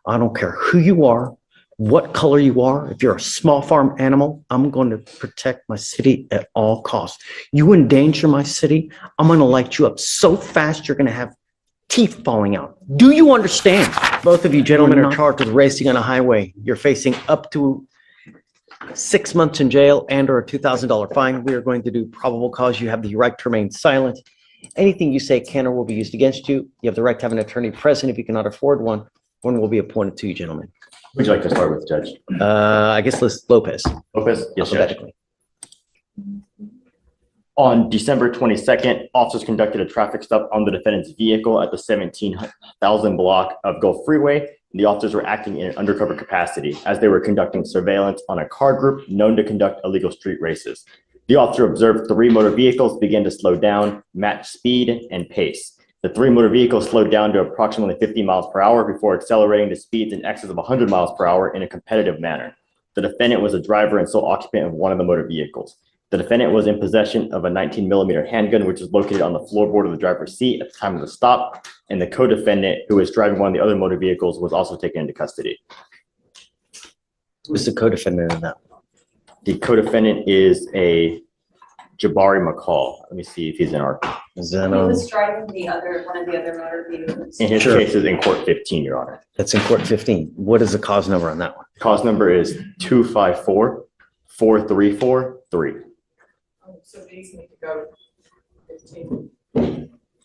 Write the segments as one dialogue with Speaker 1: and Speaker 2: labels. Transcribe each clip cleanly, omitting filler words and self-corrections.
Speaker 1: I don't care who you are, what color you are. If you're a small farm animal, I'm going to protect my city at all costs. You endanger my city, I'm going to light you up so fast you're going to have teeth falling out. Do you understand? Both of you gentlemen are charged with racing on a highway. You're facing up to 6 months in jail and or a $2,000 fine. We are going to do probable cause. You have the right to remain silent. Anything you say can or will be used against you. You have the right to have an attorney present. If you cannot afford one, one will be appointed to you, gentlemen.
Speaker 2: Would you like to start with, Judge?
Speaker 1: I guess Lopez.
Speaker 2: Lopez? Yes, Judge.
Speaker 1: Alphabetically.
Speaker 2: On December 22nd, officers conducted a traffic stop on the defendant's vehicle at the 17,000 block of Gulf Freeway. The officers were acting in an undercover capacity as they were conducting surveillance on a car group known to conduct illegal street races. The officer observed 3 motor vehicles begin to slow down, match speed, and pace. The 3 motor vehicles slowed down to approximately 50 miles per hour before accelerating to speeds in excess of 100 miles per hour in a competitive manner. The defendant was a driver and sole occupant of one of the motor vehicles. The defendant was in possession of a 19mm handgun, which was located on the floorboard of the driver's seat at the time of the stop, and the co-defendant, who was driving one of the other motor vehicles, was also taken into custody.
Speaker 1: Who's the co-defendant in that?
Speaker 2: The co-defendant is a Jabari McCall. Let me see if he's in our.
Speaker 1: Is that
Speaker 3: He was driving one of the other motor vehicles.
Speaker 2: In his case is in court 15, Your Honor.
Speaker 1: That's in court 15. What is the cause number on that one?
Speaker 2: Cause number is 254-4343.
Speaker 3: So these need to go to 15.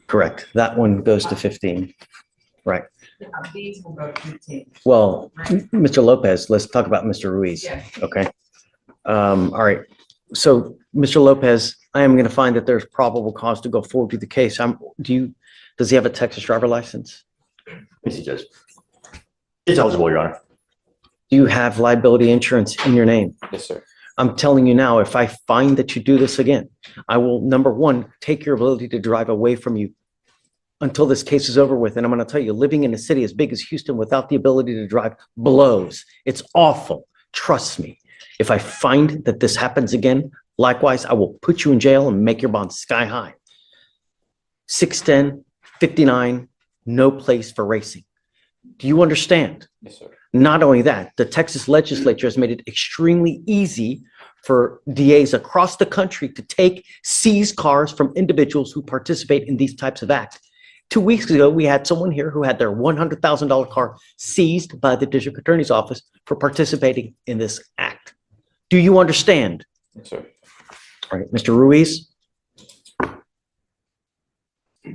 Speaker 1: Correct. That one goes to 15. Right.
Speaker 3: These will go to 15.
Speaker 1: Well, Mr. Lopez, let's talk about Mr. Ruiz.
Speaker 3: Yeah.
Speaker 1: Okay. All right. So, Mr. Lopez, I am going to find that there's probable cause to go forward with the case. Does he have a Texas driver license?
Speaker 2: Let me see, Judge. It's eligible, Your Honor.
Speaker 1: Do you have liability insurance in your name?
Speaker 2: Yes, sir.
Speaker 1: I'm telling you now, if I find that you do this again, I will, number one, take your ability to drive away from you until this case is over with. And I'm going to tell you, living in a city as big as Houston without the ability to drive blows. It's awful. Trust me. If I find that this happens again, likewise, I will put you in jail and make your bond sky high. 610, 59, no place for racing. Do you understand?
Speaker 2: Yes, sir.
Speaker 1: Not only that, the Texas legislature has made it extremely easy for DAs across the country to take seized cars from individuals who participate in these types of acts. 2 weeks ago, we had someone here who had their $100,000 car seized by the district attorney's office for participating in this act. Do you understand?
Speaker 2: Yes, sir.
Speaker 1: All right, Mr. Ruiz.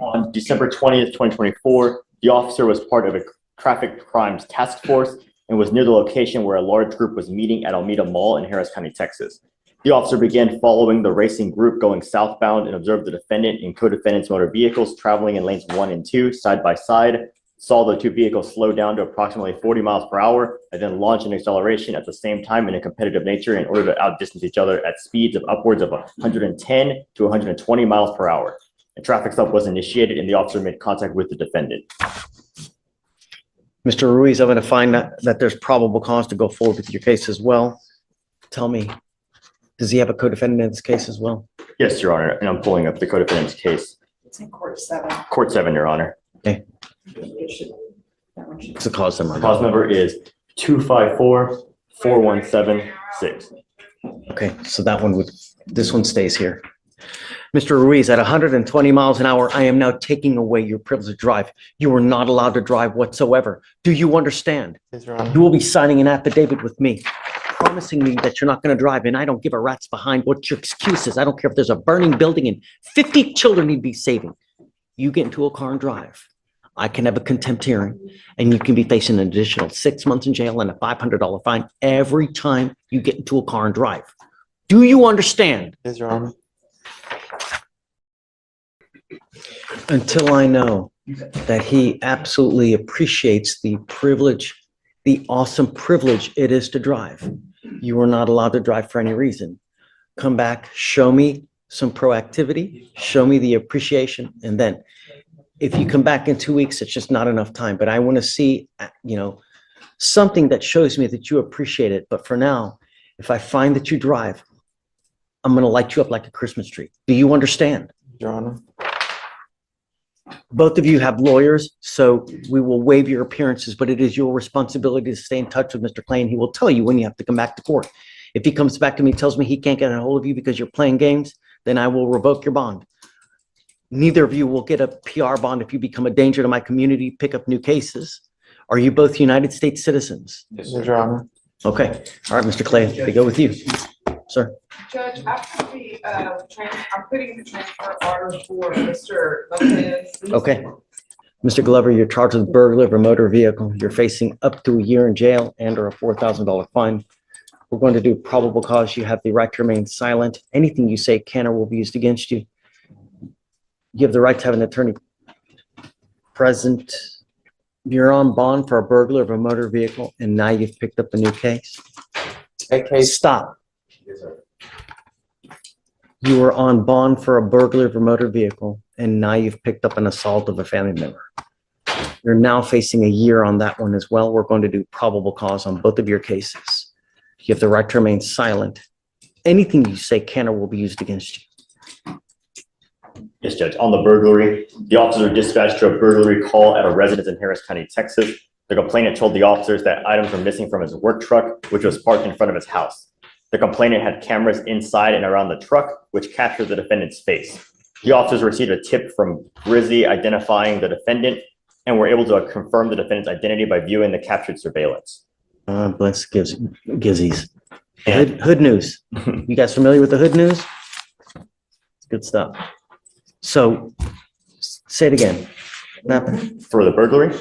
Speaker 2: On December 20th, 2024, the officer was part of a traffic crimes task force and was near the location where a large group was meeting at Alameda Mall in Harris County, Texas. The officer began following the racing group going southbound and observed the defendant and co-defendant's motor vehicles traveling in lanes 1 and 2 side by side, saw the 2 vehicles slow down to approximately 40 miles per hour and then launch an acceleration at the same time in a competitive nature in order to outdistance each other at speeds of upwards of 110 to 120 miles per hour. A traffic stop was initiated and the officer made contact with the defendant.
Speaker 1: Mr. Ruiz, I'm going to find that there's probable cause to go forward with your case as well. Tell me, does he have a co-defendant in this case as well?
Speaker 2: Yes, Your Honor, and I'm pulling up the co-defendant's case.
Speaker 3: It's in court 7.
Speaker 2: Court 7, Your Honor.
Speaker 1: Okay.
Speaker 3: That
Speaker 1: What's the cause number?
Speaker 2: Cause number is 254-4176.
Speaker 1: Okay, so this one stays here. Mr. Ruiz, at 120 miles an hour, I am now taking away your privilege to drive. You are not allowed to drive whatsoever. Do you understand?
Speaker 4: Yes, Your Honor.
Speaker 1: You will be signing an affidavit with me, promising me that you're not going to drive, and I don't give a rat's behind what your excuse is. I don't care if there's a burning building and 50 children need to be saving. You get into a car and drive. I can have a contempt hearing, and you can be facing an additional 6 months in jail and a $500 fine every time you get into a car and drive. Do you understand?
Speaker 4: Yes, Your Honor.
Speaker 1: Until I know that he absolutely appreciates the privilege, the awesome privilege it is to drive. You are not allowed to drive for any reason. Come back, show me some proactivity, show me the appreciation, and then if you come back in 2 weeks, it's just not enough time. But I want to see, something that shows me that you appreciate it. But for now, if I find that you drive, I'm going to light you up like a Christmas tree. Do you understand?
Speaker 4: Your Honor.
Speaker 1: Both of you have lawyers, so we will waive your appearances, but it is your responsibility to stay in touch with Mr. Clay, and he will tell you when you have to come back to court. If he comes back to me and tells me he can't get a hold of you because you're playing games, then I will revoke your bond. Neither of you will get a PR bond if you become a danger to my community, pick up new cases. Are you both United States citizens?
Speaker 4: Yes, Your Honor.
Speaker 1: Okay. All right, Mr. Clay, they go with you. Sir.
Speaker 3: Judge, after the, I'm putting the transfer order for Mr. Lopez.
Speaker 1: Okay. Mr. Glover, you're charged with burglary of a motor vehicle. You're facing up to a year in jail and or a $4,000 fine. We're going to do probable cause. You have the right to remain silent. Anything you say can or will be used against you. You have the right to have an attorney present. You're on bond for a burglary of a motor vehicle, and now you've picked up a new case.
Speaker 4: That case,
Speaker 1: Stop.
Speaker 2: Yes, sir.
Speaker 1: You were on bond for a burglary of a motor vehicle, and now you've picked up an assault of a family member. You're now facing a year on that one as well. We're going to do probable cause on both of your cases. You have the right to remain silent. Anything you say can or will be used against you.
Speaker 2: Yes, Judge. On the burglary, the officers were dispatched to a burglary call at a residence in Harris County, Texas. The complainant told the officers that items were missing from his work truck, which was parked in front of his house. The complainant had cameras inside and around the truck, which captured the defendant's face. The officers received a tip from Grizzy identifying the defendant and were able to confirm the defendant's identity by viewing the captured surveillance.
Speaker 1: Bless Gizzies. Hood news. You guys familiar with the hood news? It's good stuff. So say it again.
Speaker 2: For the burglary?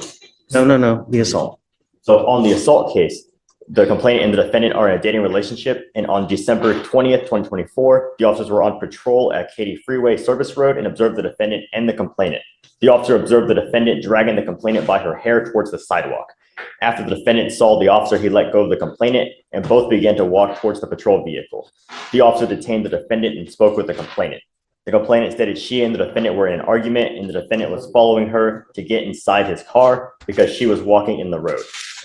Speaker 1: No, the assault.
Speaker 2: So on the assault case, the complainant and the defendant are in a dating relationship, and on December 20th, 2024, the officers were on patrol at Katy Freeway Service Road and observed the defendant and the complainant. The officer observed the defendant dragging the complainant by her hair towards the sidewalk. After the defendant saw the officer, he let go of the complainant, and both began to walk towards the patrol vehicle. The officer detained the defendant and spoke with the complainant. The complainant stated she and the defendant were in an argument, and the defendant was following her to get inside his car because she was walking in the road.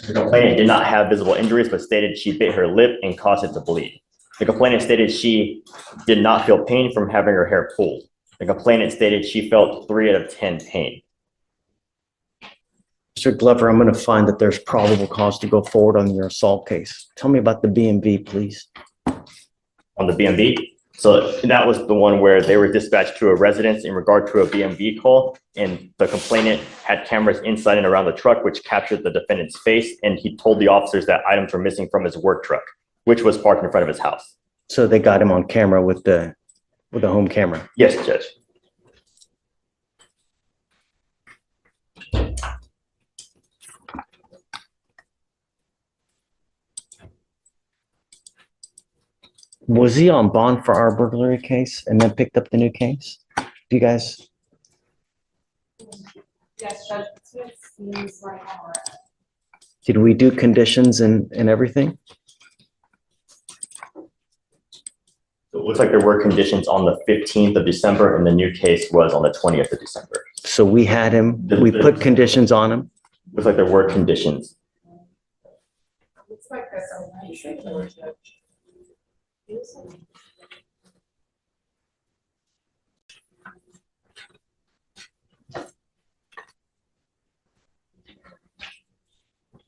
Speaker 2: The complainant did not have visible injuries, but stated she bit her lip and caused it to bleed. The complainant stated she did not feel pain from having her hair pulled. The complainant stated she felt 3 out of 10 pain.
Speaker 1: Mr. Glover, I'm going to find that there's probable cause to go forward on your assault case. Tell me about the BMV, please.
Speaker 2: On the BMV? So that was the one where they were dispatched to a residence in regard to a BMV call, and the complainant had cameras inside and around the truck, which captured the defendant's face, and he told the officers that items were missing from his work truck, which was parked in front of his house.
Speaker 1: So they got him on camera with the home camera.
Speaker 2: Yes, Judge.
Speaker 1: Was he on bond for our burglary case and then picked up the new case? Do you guys?
Speaker 3: Yes, Judge, it seems like
Speaker 1: Did we do conditions and everything?
Speaker 2: It looks like there were conditions on the 15th of December, and the new case was on the 20th of December.
Speaker 1: So we had him, we put conditions on him.
Speaker 2: Looks like there were conditions.
Speaker 3: looks like that's a nice Judge.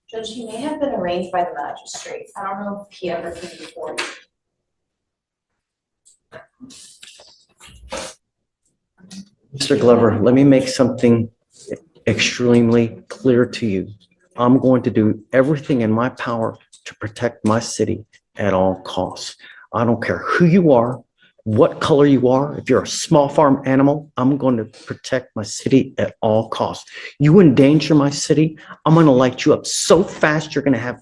Speaker 5: Judge, he may have been arraigned by the magistrate. I don't know if he ever came before.
Speaker 1: Mr. Glover, let me make something extremely clear to you. I'm going to do everything in my power to protect my city at all costs. I don't care who you are, what color you are. If you're a small farm animal, I'm going to protect my city at all costs. You endanger my city, I'm going to light you up so fast you're going to have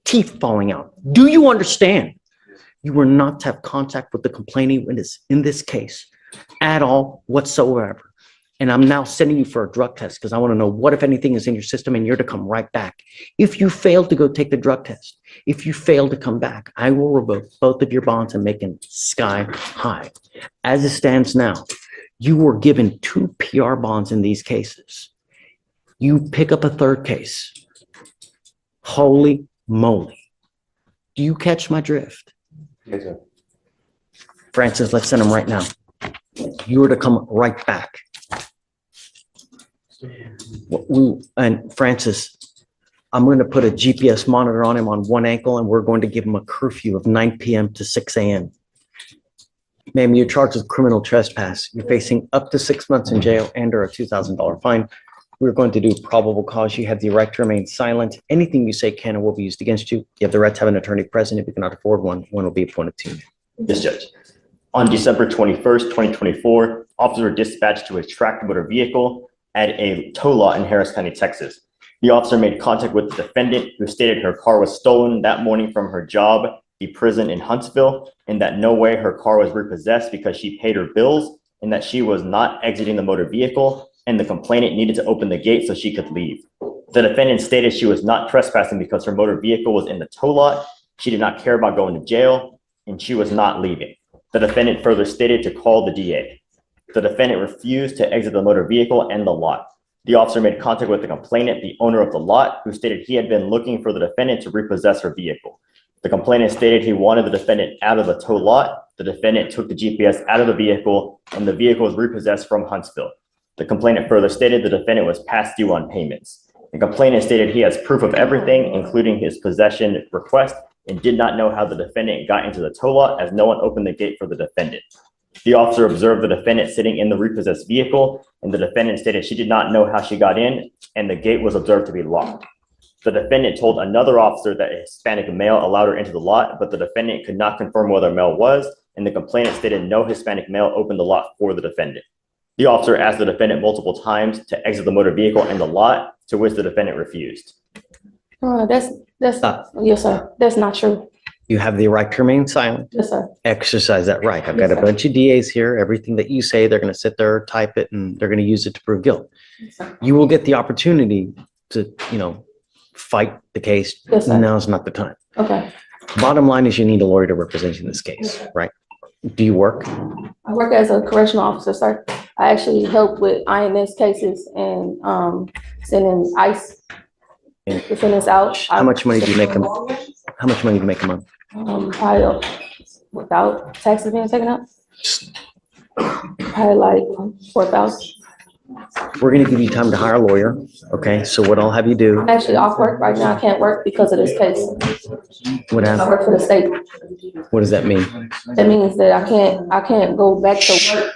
Speaker 1: teeth falling out. Do you understand? You were not to have contact with the complainant in this case at all whatsoever. And I'm now sending you for a drug test because I want to know what, if anything, is in your system, and you're to come right back. If you fail to go take the drug test, if you fail to come back, I will revoke both of your bonds and make them sky high. As it stands now, you were given 2 PR bonds in these cases. You pick up a third case. Holy moly. Do you catch my drift?
Speaker 4: Yes, sir.
Speaker 1: Francis, let's send him right now. You are to come right back. And Francis, I'm going to put a GPS monitor on him on one ankle, and we're going to give him a curfew of 9 PM to 6 AM. Ma'am, you're charged with criminal trespass. You're facing up to 6 months in jail and or a $2,000 fine. We're going to do probable cause. You have the right to remain silent. Anything you say can and will be used against you. You have the right to have an attorney present. If you cannot afford one, one will be appointed to you.
Speaker 2: Yes, Judge. On December 21st, 2024, officers were dispatched to a tracked motor vehicle at a tow lot in Harris County, Texas. The officer made contact with the defendant, who stated her car was stolen that morning from her job, the prison in Huntsville, and that no way her car was repossessed because she paid her bills and that she was not exiting the motor vehicle, and the complainant needed to open the gate so she could leave. The defendant stated she was not trespassing because her motor vehicle was in the tow lot, she did not care about going to jail, and she was not leaving. The defendant further stated to call the DA. The defendant refused to exit the motor vehicle and the lot. The officer made contact with the complainant, the owner of the lot, who stated he had been looking for the defendant to repossess her vehicle. The complainant stated he wanted the defendant out of the tow lot. The defendant took the GPS out of the vehicle, and the vehicle was repossessed from Huntsville. The complainant further stated the defendant was past due on payments. The complainant stated he has proof of everything, including his possession request, and did not know how the defendant got into the tow lot as no one opened the gate for the defendant. The officer observed the defendant sitting in the repossessed vehicle, and the defendant stated she did not know how she got in, and the gate was observed to be locked. The defendant told another officer that a Hispanic male allowed her into the lot, but the defendant could not confirm whether a male was, and the complainant stated no Hispanic male opened the lot for the defendant. The officer asked the defendant multiple times to exit the motor vehicle and the lot, to which the defendant refused.
Speaker 6: That's yes, sir. That's not true.
Speaker 1: You have the right to remain silent.
Speaker 6: Yes, sir.
Speaker 1: Exercise that right. I've got
Speaker 6: Yes,
Speaker 1: a
Speaker 6: sir.
Speaker 1: bunch of DAs here. Everything that you say, they're going to sit there, type it, and they're going to use it to prove guilt.
Speaker 6: Yes, sir.
Speaker 1: You will get the opportunity to, fight the case.
Speaker 6: Yes, sir.
Speaker 1: Now's not the time.
Speaker 6: Okay.
Speaker 1: Bottom line is you need a lawyer to represent you in this case, right? Do you work?
Speaker 6: I work as a correctional officer, sir. I actually help with INS cases and sending ICE
Speaker 1: And
Speaker 6: defendants out.
Speaker 1: how much money do you make a month? How much money do you make a month?
Speaker 6: Probably without taxes being taken out. Probably like 4,000.
Speaker 1: We're going to give you time to hire a lawyer. Okay, so what I'll have you do,
Speaker 6: I'm actually off work right now. I can't work because of this case.
Speaker 1: what
Speaker 6: I
Speaker 1: happened?
Speaker 6: work for the state.
Speaker 1: What does that mean?
Speaker 6: That means that I can't go back to work.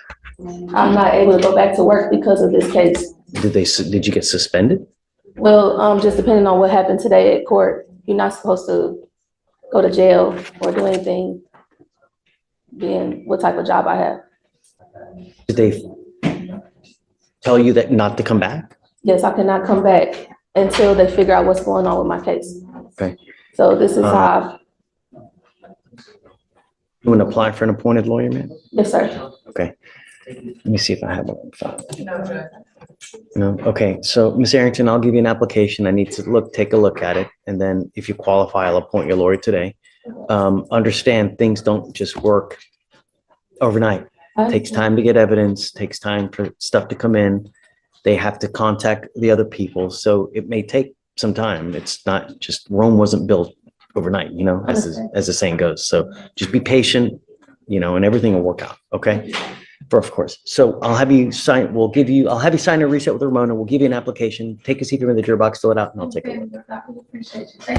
Speaker 6: I'm not able to go back to work because of this case.
Speaker 1: Did you get suspended?
Speaker 6: Well, just depending on what happened today at court, you're not supposed to go to jail or do anything, being what type of job I have.
Speaker 1: Did they tell you that not to come back?
Speaker 6: Yes, I cannot come back until they figure out what's going on with my case.
Speaker 1: Okay.
Speaker 6: So this is how,
Speaker 1: You want to apply for an appointed lawyer, man?
Speaker 6: yes, sir.
Speaker 1: Okay. Let me see if I have one on file.
Speaker 3: No, Judge.
Speaker 1: No, okay, so Ms. Arrington, I'll give you an application. I need to take a look at it. And then if you qualify, I'll appoint your lawyer today. Understand things don't just work overnight. It takes time to get evidence, takes time for stuff to come in. They have to contact the other people. So it may take some time. It's not just Rome wasn't built overnight, as the saying goes. So just be patient, and everything will work out. Okay. Of course. So I'll have you sign, I'll have you sign a reset with Ramona. We'll give you an application. Take a seat in the juror box, fill it out, and I'll take a look.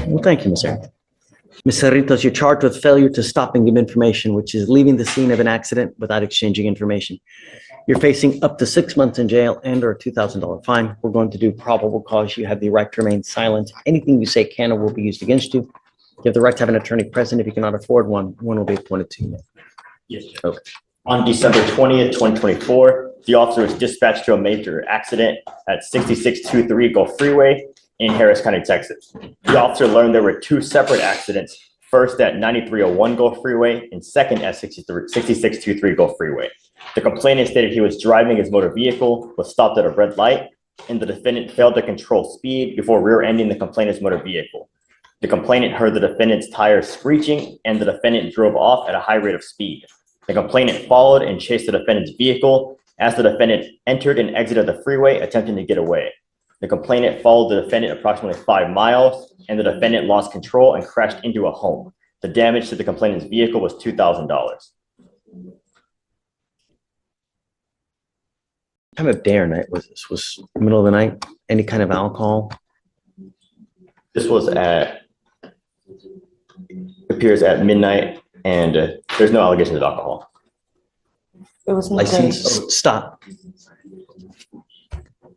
Speaker 1: Well, thank you, Ms. Arrington. Ms. Cerritos, you're charged with failure to stop and give information, which is leaving the scene of an accident without exchanging information. You're facing up to 6 months in jail and or a $2,000 fine. We're going to do probable cause. You have the right to remain silent. Anything you say can or will be used against you. You have the right to have an attorney present. If you cannot afford one, one will be appointed to you.
Speaker 2: Yes, Judge.
Speaker 1: Okay.
Speaker 2: On December 20th, 2024, the officer was dispatched to a major accident at 6623 Gulf Freeway in Harris County, Texas. The officer learned there were two separate accidents, first at 9301 Gulf Freeway and second at 6623 Gulf Freeway. The complainant stated he was driving his motor vehicle, was stopped at a red light, and the defendant failed to control speed before rear-ending the complainant's motor vehicle. The complainant heard the defendant's tires screeching, and the defendant drove off at a high rate of speed. The complainant followed and chased the defendant's vehicle as the defendant entered and exited the freeway, attempting to get away. The complainant followed the defendant approximately 5 miles, and the defendant lost control and crashed into a home. The damage to the complainant's vehicle was $2,000.
Speaker 1: Time of day or night was this? Was middle of the night? Any kind of alcohol?
Speaker 2: This was appears at midnight, and there's no allegations of alcohol.
Speaker 7: It was
Speaker 1: License? Stop.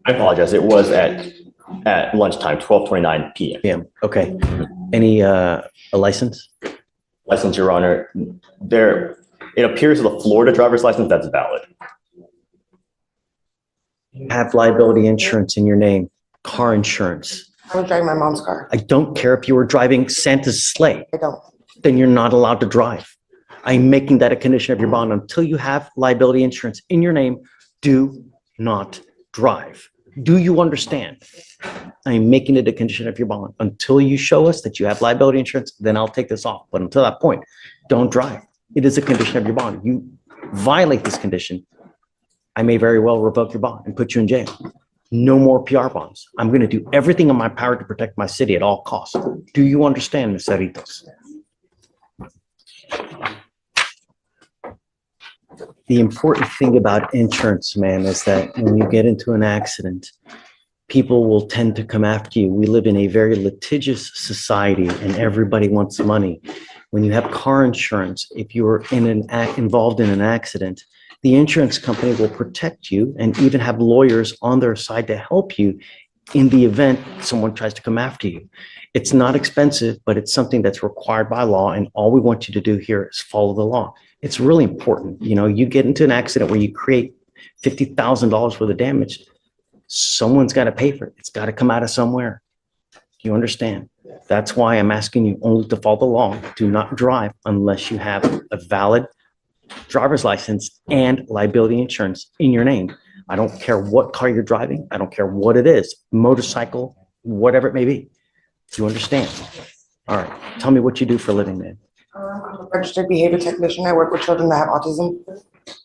Speaker 2: I apologize. It was at lunchtime, 12:29 p.m.
Speaker 1: Yeah, okay. Any, a license?
Speaker 2: License, Your Honor. It appears the Florida driver's license that's valid.
Speaker 1: Have liability insurance in your name, car insurance.
Speaker 7: I was driving my mom's car.
Speaker 1: I don't care if you were driving Santa's sleigh,
Speaker 7: I don't.
Speaker 1: then you're not allowed to drive. I'm making that a condition of your bond. Until you have liability insurance in your name, do not drive. Do you understand? I'm making it a condition of your bond. Until you show us that you have liability insurance, then I'll take this off. But until that point, don't drive. It is a condition of your bond. You violate this condition, I may very well revoke your bond and put you in jail. No more PR bonds. I'm going to do everything in my power to protect my city at all costs. Do you understand, Ms. Cerritos? The important thing about insurance, man, is that when you get into an accident, people will tend to come after you. We live in a very litigious society and everybody wants money. When you have car insurance, if you're involved in an accident, the insurance company will protect you and even have lawyers on their side to help you in the event someone tries to come after you. It's not expensive, but it's something that's required by law, and all we want you to do here is follow the law. It's really important. You know, you get into an accident where you create $50,000 worth of damage, someone's got to pay for it. It's got to come out of somewhere. Do you understand? That's why I'm asking you only to follow the law. Do not drive unless you have a valid driver's license and liability insurance in your name. I don't care what car you're driving. I don't care what it is, motorcycle, whatever it may be. Do you understand? All right. Tell me what you do for a living, man.
Speaker 7: I'm a registered behavior technician. I work with children that have autism.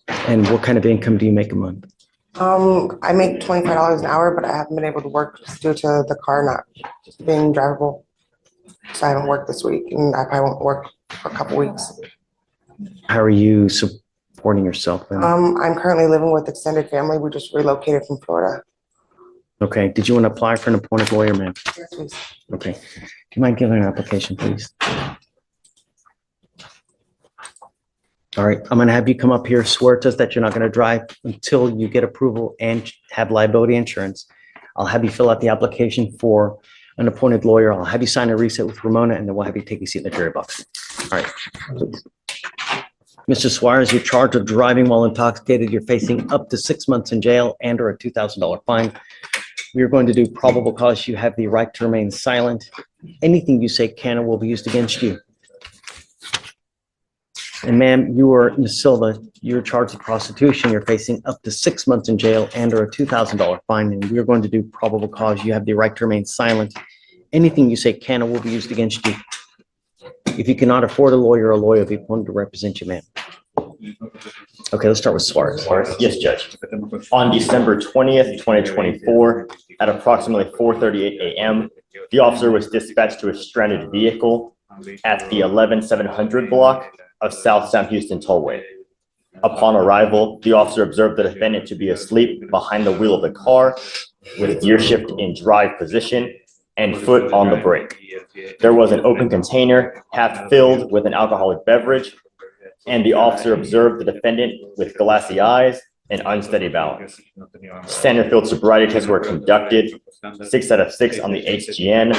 Speaker 1: And what kind of income do you make a month?
Speaker 7: I make $25 an hour, but I haven't been able to work just due to the car not being drivable. So I haven't worked this week, and I probably won't work for a couple weeks.
Speaker 1: How are you supporting yourself then?
Speaker 7: I'm currently living with extended family. We just relocated from Florida.
Speaker 1: Okay. Did you want to apply for an appointed lawyer, ma'am?
Speaker 7: Yes, please.
Speaker 1: Okay. Do you mind giving an application, please? All right. I'm going to have you come up here, swear to us that you're not going to drive until you get approval and have liability insurance. I'll have you fill out the application for an appointed lawyer. I'll have you sign a reset with Ramona, and then we'll have you take a seat in the jury box. All right. Please. Mr. Suarez, you're charged with driving while intoxicated. You're facing up to 6 months in jail and or a $2,000 fine. We are going to do probable cause. You have the right to remain silent. Anything you say can or will be used against you. And ma'am, Ms. Silva, you're charged with prostitution. You're facing up to 6 months in jail and or a $2,000 fine. And we are going to do probable cause. You have the right to remain silent. Anything you say can or will be used against you. If you cannot afford a lawyer will be appointed to represent you, ma'am. Okay, let's start with Suarez.
Speaker 2: Yes, Judge. On December 20th, 2024, at approximately 4:38 a.m., the officer was dispatched to a stranded vehicle at the 11700 block of South Sam Houston Tollway. Upon arrival, the officer observed the defendant to be asleep behind the wheel of the car with gear shift in drive position and foot on the brake. There was an open container half filled with an alcoholic beverage, and the officer observed the defendant with glassy eyes and unsteady balance. Standard field sobriety tests were conducted, 6 out of 6 on the HGN,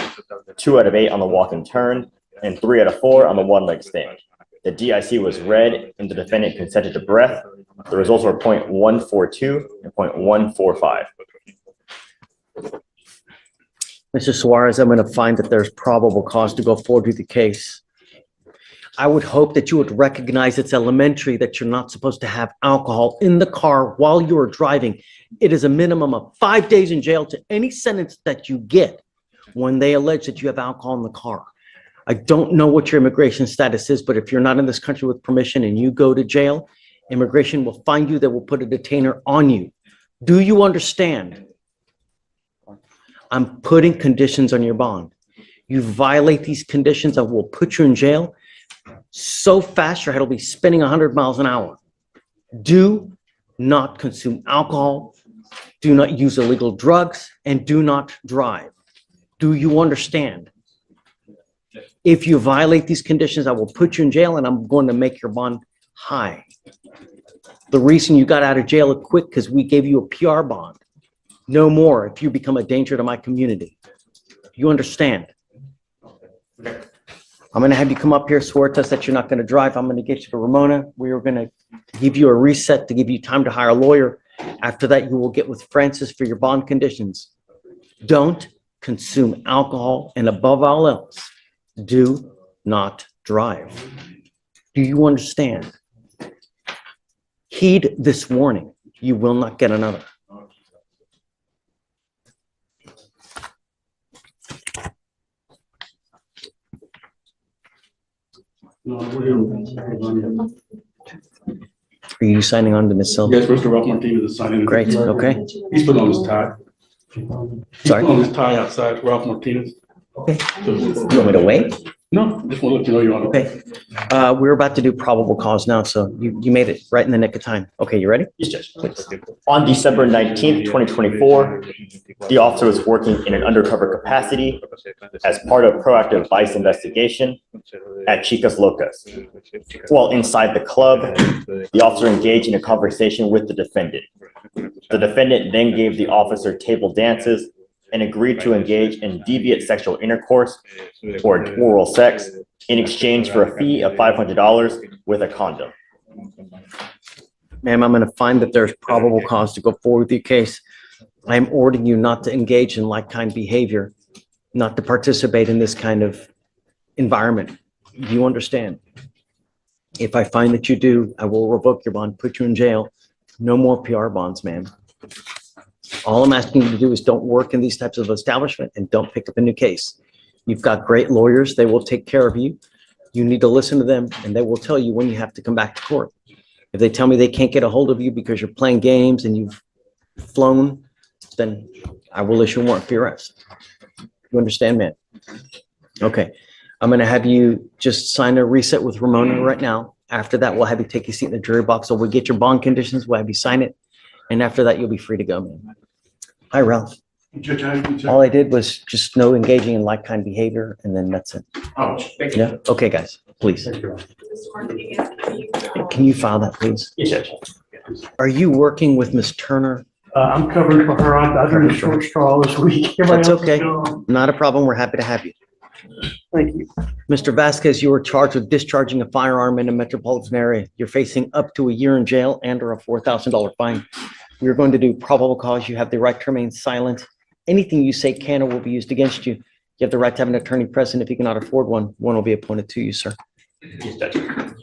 Speaker 2: 2 out of 8 on the walk and turn, and 3 out of 4 on the one-leg stand. The DIC was read and the defendant consented to breath. The results were 0.142 and 0.145.
Speaker 1: Mr. Suarez, I'm going to find that there's probable cause to go forward with the case. I would hope that you would recognize it's elementary that you're not supposed to have alcohol in the car while you are driving. It is a minimum of 5 days in jail to any sentence that you get when they allege that you have alcohol in the car. I don't know what your immigration status is, but if you're not in this country with permission and you go to jail, immigration will find you. They will put a detainer on you. Do you understand? I'm putting conditions on your bond. You violate these conditions, I will put you in jail so fast your head will be spinning 100 miles an hour. Do not consume alcohol Do not use illegal drugs and do not drive. Do you understand? If you violate these conditions, I will put you in jail and I'm going to make your bond high. The reason you got out of jail quick because we gave you a PR bond. No more if you become a danger to my community. You understand? I'm going to have you come up here, swear to us that you're not going to drive. I'm going to get you to Ramona. We are going to give you a reset to give you time to hire a lawyer. After that, you will get with Francis for your bond conditions. Don't consume alcohol, and above all else, do not drive. Do you understand? Heed this warning. You will not get another. Are you signing on to Ms. Silva?
Speaker 8: Yes, Mr. Ralph Martinez is signing.
Speaker 1: Great, okay.
Speaker 8: He's putting on his tie.
Speaker 1: Sorry?
Speaker 8: He's putting on his tie outside, Ralph Martinez.
Speaker 1: Okay. You want me to wait?
Speaker 8: No, just want to let you know you're on.
Speaker 1: Okay. We're about to do probable cause now, so you made it right in the nick of time. Okay, you ready?
Speaker 2: Yes, Judge. On December 19th, 2024, the officer was working in an undercover capacity as part of proactive vice investigation at Chicas Locas. While inside the club, the officer engaged in a conversation with the defendant. The defendant then gave the officer table dances and agreed to engage in deviant sexual intercourse or oral sex in exchange for a fee of $500 with a condom.
Speaker 1: Ma'am, I'm going to find that there's probable cause to go forward with your case. I am ordering you not to engage in like-kind behavior, not to participate in this kind of environment. You understand? If I find that you do, I will revoke your bond, put you in jail. No more PR bonds, ma'am. All I'm asking you to do is don't work in these types of establishment and don't pick up a new case. You've got great lawyers. They will take care of you. You need to listen to them and they will tell you when you have to come back to court. If they tell me they can't get a hold of you because you're playing games and you've flown, then I will issue a warrant for your arrest. You understand, man? Okay. I'm going to have you just sign a reset with Ramona right now. After that, we'll have you take a seat in the jury box. So we'll get your bond conditions. We'll have you sign it. And after that, you'll be free to go, man. Hi, Ralph.
Speaker 8: Judge, how you doing?
Speaker 1: All I did was just no engaging in like-kind behavior, and then that's it.
Speaker 8: Oh, thank you.
Speaker 1: Yeah? Okay, guys, please.
Speaker 8: Thank you.
Speaker 3: Mr. Martinez,
Speaker 1: Can you file that, please?
Speaker 2: Yes, Judge.
Speaker 1: Are you working with Ms. Turner?
Speaker 9: I'm covering for her. I drew the short straw this week. Everybody
Speaker 1: That's
Speaker 9: else is
Speaker 1: okay.
Speaker 9: gone.
Speaker 1: Not a problem. We're happy to have you.
Speaker 9: Thank you.
Speaker 1: Mr. Vasquez, you were charged with discharging a firearm in a metropolitan area. You're facing up to a year in jail and or a $4,000 fine. We're going to do probable cause. You have the right to remain silent. Anything you say can or will be used against you. You have the right to have an attorney present. If you cannot afford one, one will be appointed to you, sir.
Speaker 2: Yes, Judge.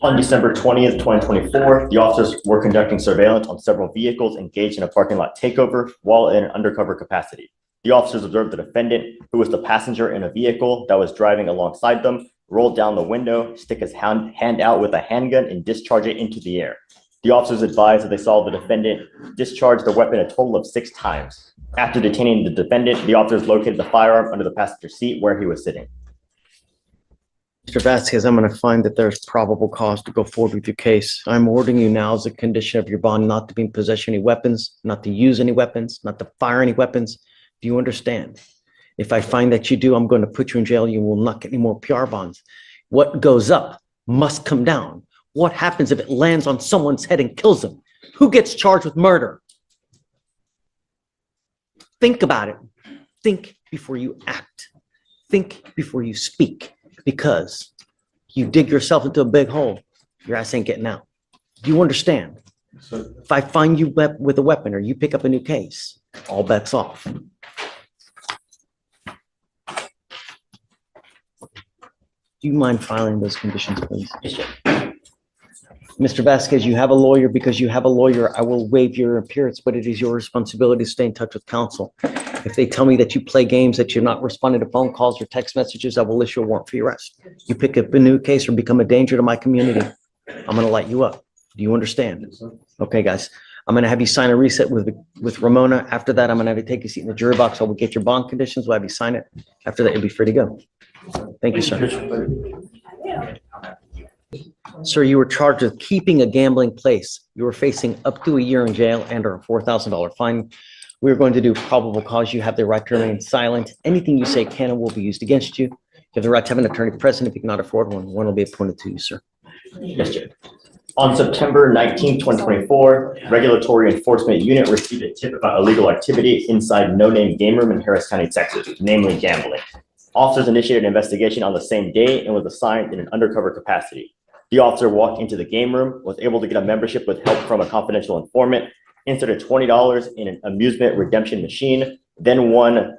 Speaker 2: On December 20th, 2024, the officers were conducting surveillance on several vehicles engaged in a parking lot takeover while in an undercover capacity. The officers observed the defendant, who was the passenger in a vehicle that was driving alongside them, roll down the window, stick his hand out with a handgun, and discharge it into the air. The officers advised that they saw the defendant discharge the weapon a total of 6 times. After detaining the defendant, the officers located the firearm under the passenger seat where he was sitting.
Speaker 1: Mr. Vasquez, I'm going to find that there's probable cause to go forward with your case. I'm ordering you now as a condition of your bond not to be in possession of any weapons, not to use any weapons, not to fire any weapons. Do you understand? If I find that you do, I'm going to put you in jail. You will not get any more PR bonds. What goes up must come down. What happens if it lands on someone's head and kills them? Who gets charged with murder? Think about it. Think before you act. Think before you speak, because you dig yourself into a big hole, your ass ain't getting out. Do you understand? If I find you with a weapon or you pick up a new case, all bets off. Do you mind filing those conditions, please?
Speaker 2: Yes, Judge.
Speaker 1: Mr. Vasquez, you have a lawyer. Because you have a lawyer, I will waive your appearance, but it is your responsibility to stay in touch with counsel. If they tell me that you play games, that you're not responding to phone calls or text messages, I will issue a warrant for your arrest. You pick up a new case or become a danger to my community, I'm going to light you up. Do you understand? Okay, guys. I'm going to have you sign a reset with Ramona. After that, I'm going to have you take a seat in the jury box. I will get your bond conditions. We'll have you sign it. After that, you'll be free to go. Thank you, sir. Sir, you were charged with keeping a gambling place. You were facing up to a year in jail and or a $4,000 fine. We're going to do probable cause. You have the right to remain silent. Anything you say can and will be used against you. You have the right to have an attorney present. If you cannot afford one, one will be appointed to you, sir.
Speaker 2: Yes, Judge. On September 19, 2024, Regulatory Enforcement Unit received a tip about illegal activity inside No Name Game Room in Harris County, Texas, namely gambling. Officers initiated an investigation on the same day and was assigned in an undercover capacity. The officer walked into the game room, was able to get a membership with help from a confidential informant, inserted $20 in an amusement redemption machine, then won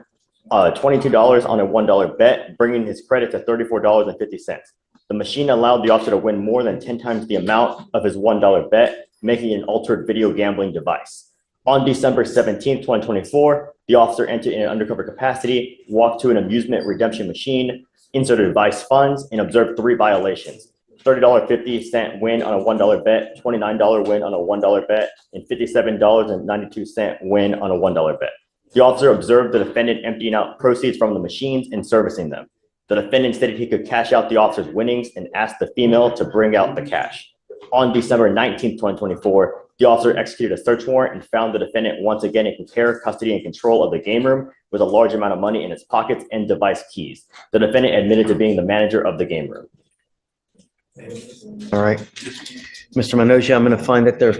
Speaker 2: $22 on a $1 bet, bringing his credit to $34.50. The machine allowed the officer to win more than 10 times the amount of his $1 bet, making it an altered video gambling device. On December 17, 2024, the officer entered in an undercover capacity, walked to an amusement redemption machine, inserted vice funds, and observed 3 violations: $30.50 win on a $1 bet, $29 win on a $1 bet, and $57.92 win on a $1 bet. The officer observed the defendant emptying out proceeds from the machines and servicing them. The defendant stated he could cash out the officer's winnings and asked the female to bring out the cash. On December 19, 2024, the officer executed a search warrant and found the defendant once again in care, custody, and control of the game room with a large amount of money in his pockets and device keys. The defendant admitted to being the manager of the game room.
Speaker 1: All right. Mr. Manoja, I'm going to find that there's.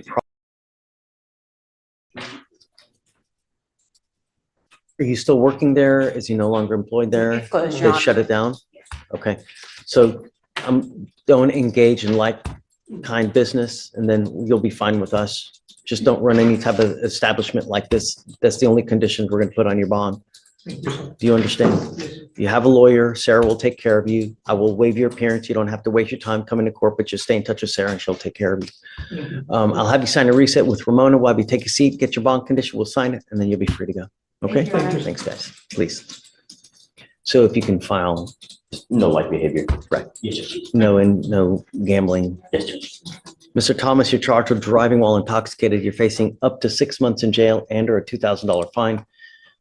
Speaker 1: Are you still working there? Is he no longer employed there?
Speaker 7: Closed,
Speaker 1: They shut it down? Okay. So don't engage in like-kind business and then you'll be fine with us. Just don't run any type of establishment like this. That's the only conditions we're going to put on your bond. Do you understand? You have a lawyer. Sarah will take care of you. I will waive your appearance. You don't have to waste your time coming to court, but just stay in touch with Sarah and she'll take care of you. I'll have you sign a reset with Ramona while you take a seat, get your bond condition. We'll sign it and then you'll be free to go. Okay? Thanks, guys. Please. So if you can file.
Speaker 2: No like behavior.
Speaker 1: Right.
Speaker 2: Yes, Judge.
Speaker 1: No gambling.
Speaker 2: Yes, Judge.
Speaker 1: Mr. Thomas, you're charged with driving while intoxicated. You're facing up to 6 months in jail and or a $2,000 fine.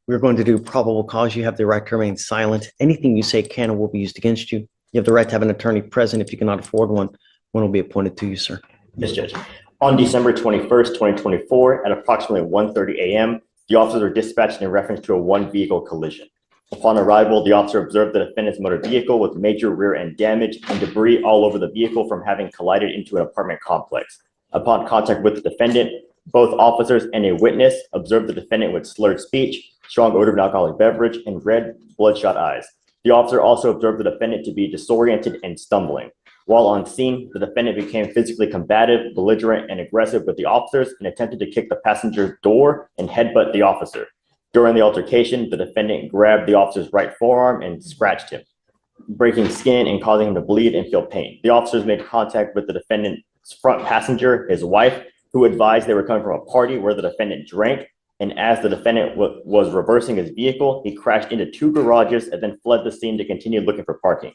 Speaker 1: We're going to do probable cause. You have the right to remain silent. Anything you say can or will be used against you. You have the right to have an attorney present. If you cannot afford one, one will be appointed to you, sir.
Speaker 2: Yes, Judge. On December 21st, 2024, at approximately 1:30 a.m., the officers were dispatched in reference to a one-vehicle collision. Upon arrival, the officer observed the defendant's motor vehicle with major rear end damage and debris all over the vehicle from having collided into an apartment complex. Upon contact with the defendant, both officers and a witness observed the defendant with slurred speech, strong odor of an alcoholic beverage, and red, bloodshot eyes. The officer also observed the defendant to be disoriented and stumbling. While on scene, the defendant became physically combative, belligerent, and aggressive with the officers and attempted to kick the passenger door and headbutt the officer. During the altercation, the defendant grabbed the officer's right forearm and scratched him, breaking skin and causing him to bleed and feel pain. The officers made contact with the defendant's front passenger, his wife, who advised they were coming from a party where the defendant drank. And as the defendant was reversing his vehicle, he crashed into 2 garages and then fled the scene to continue looking for parking.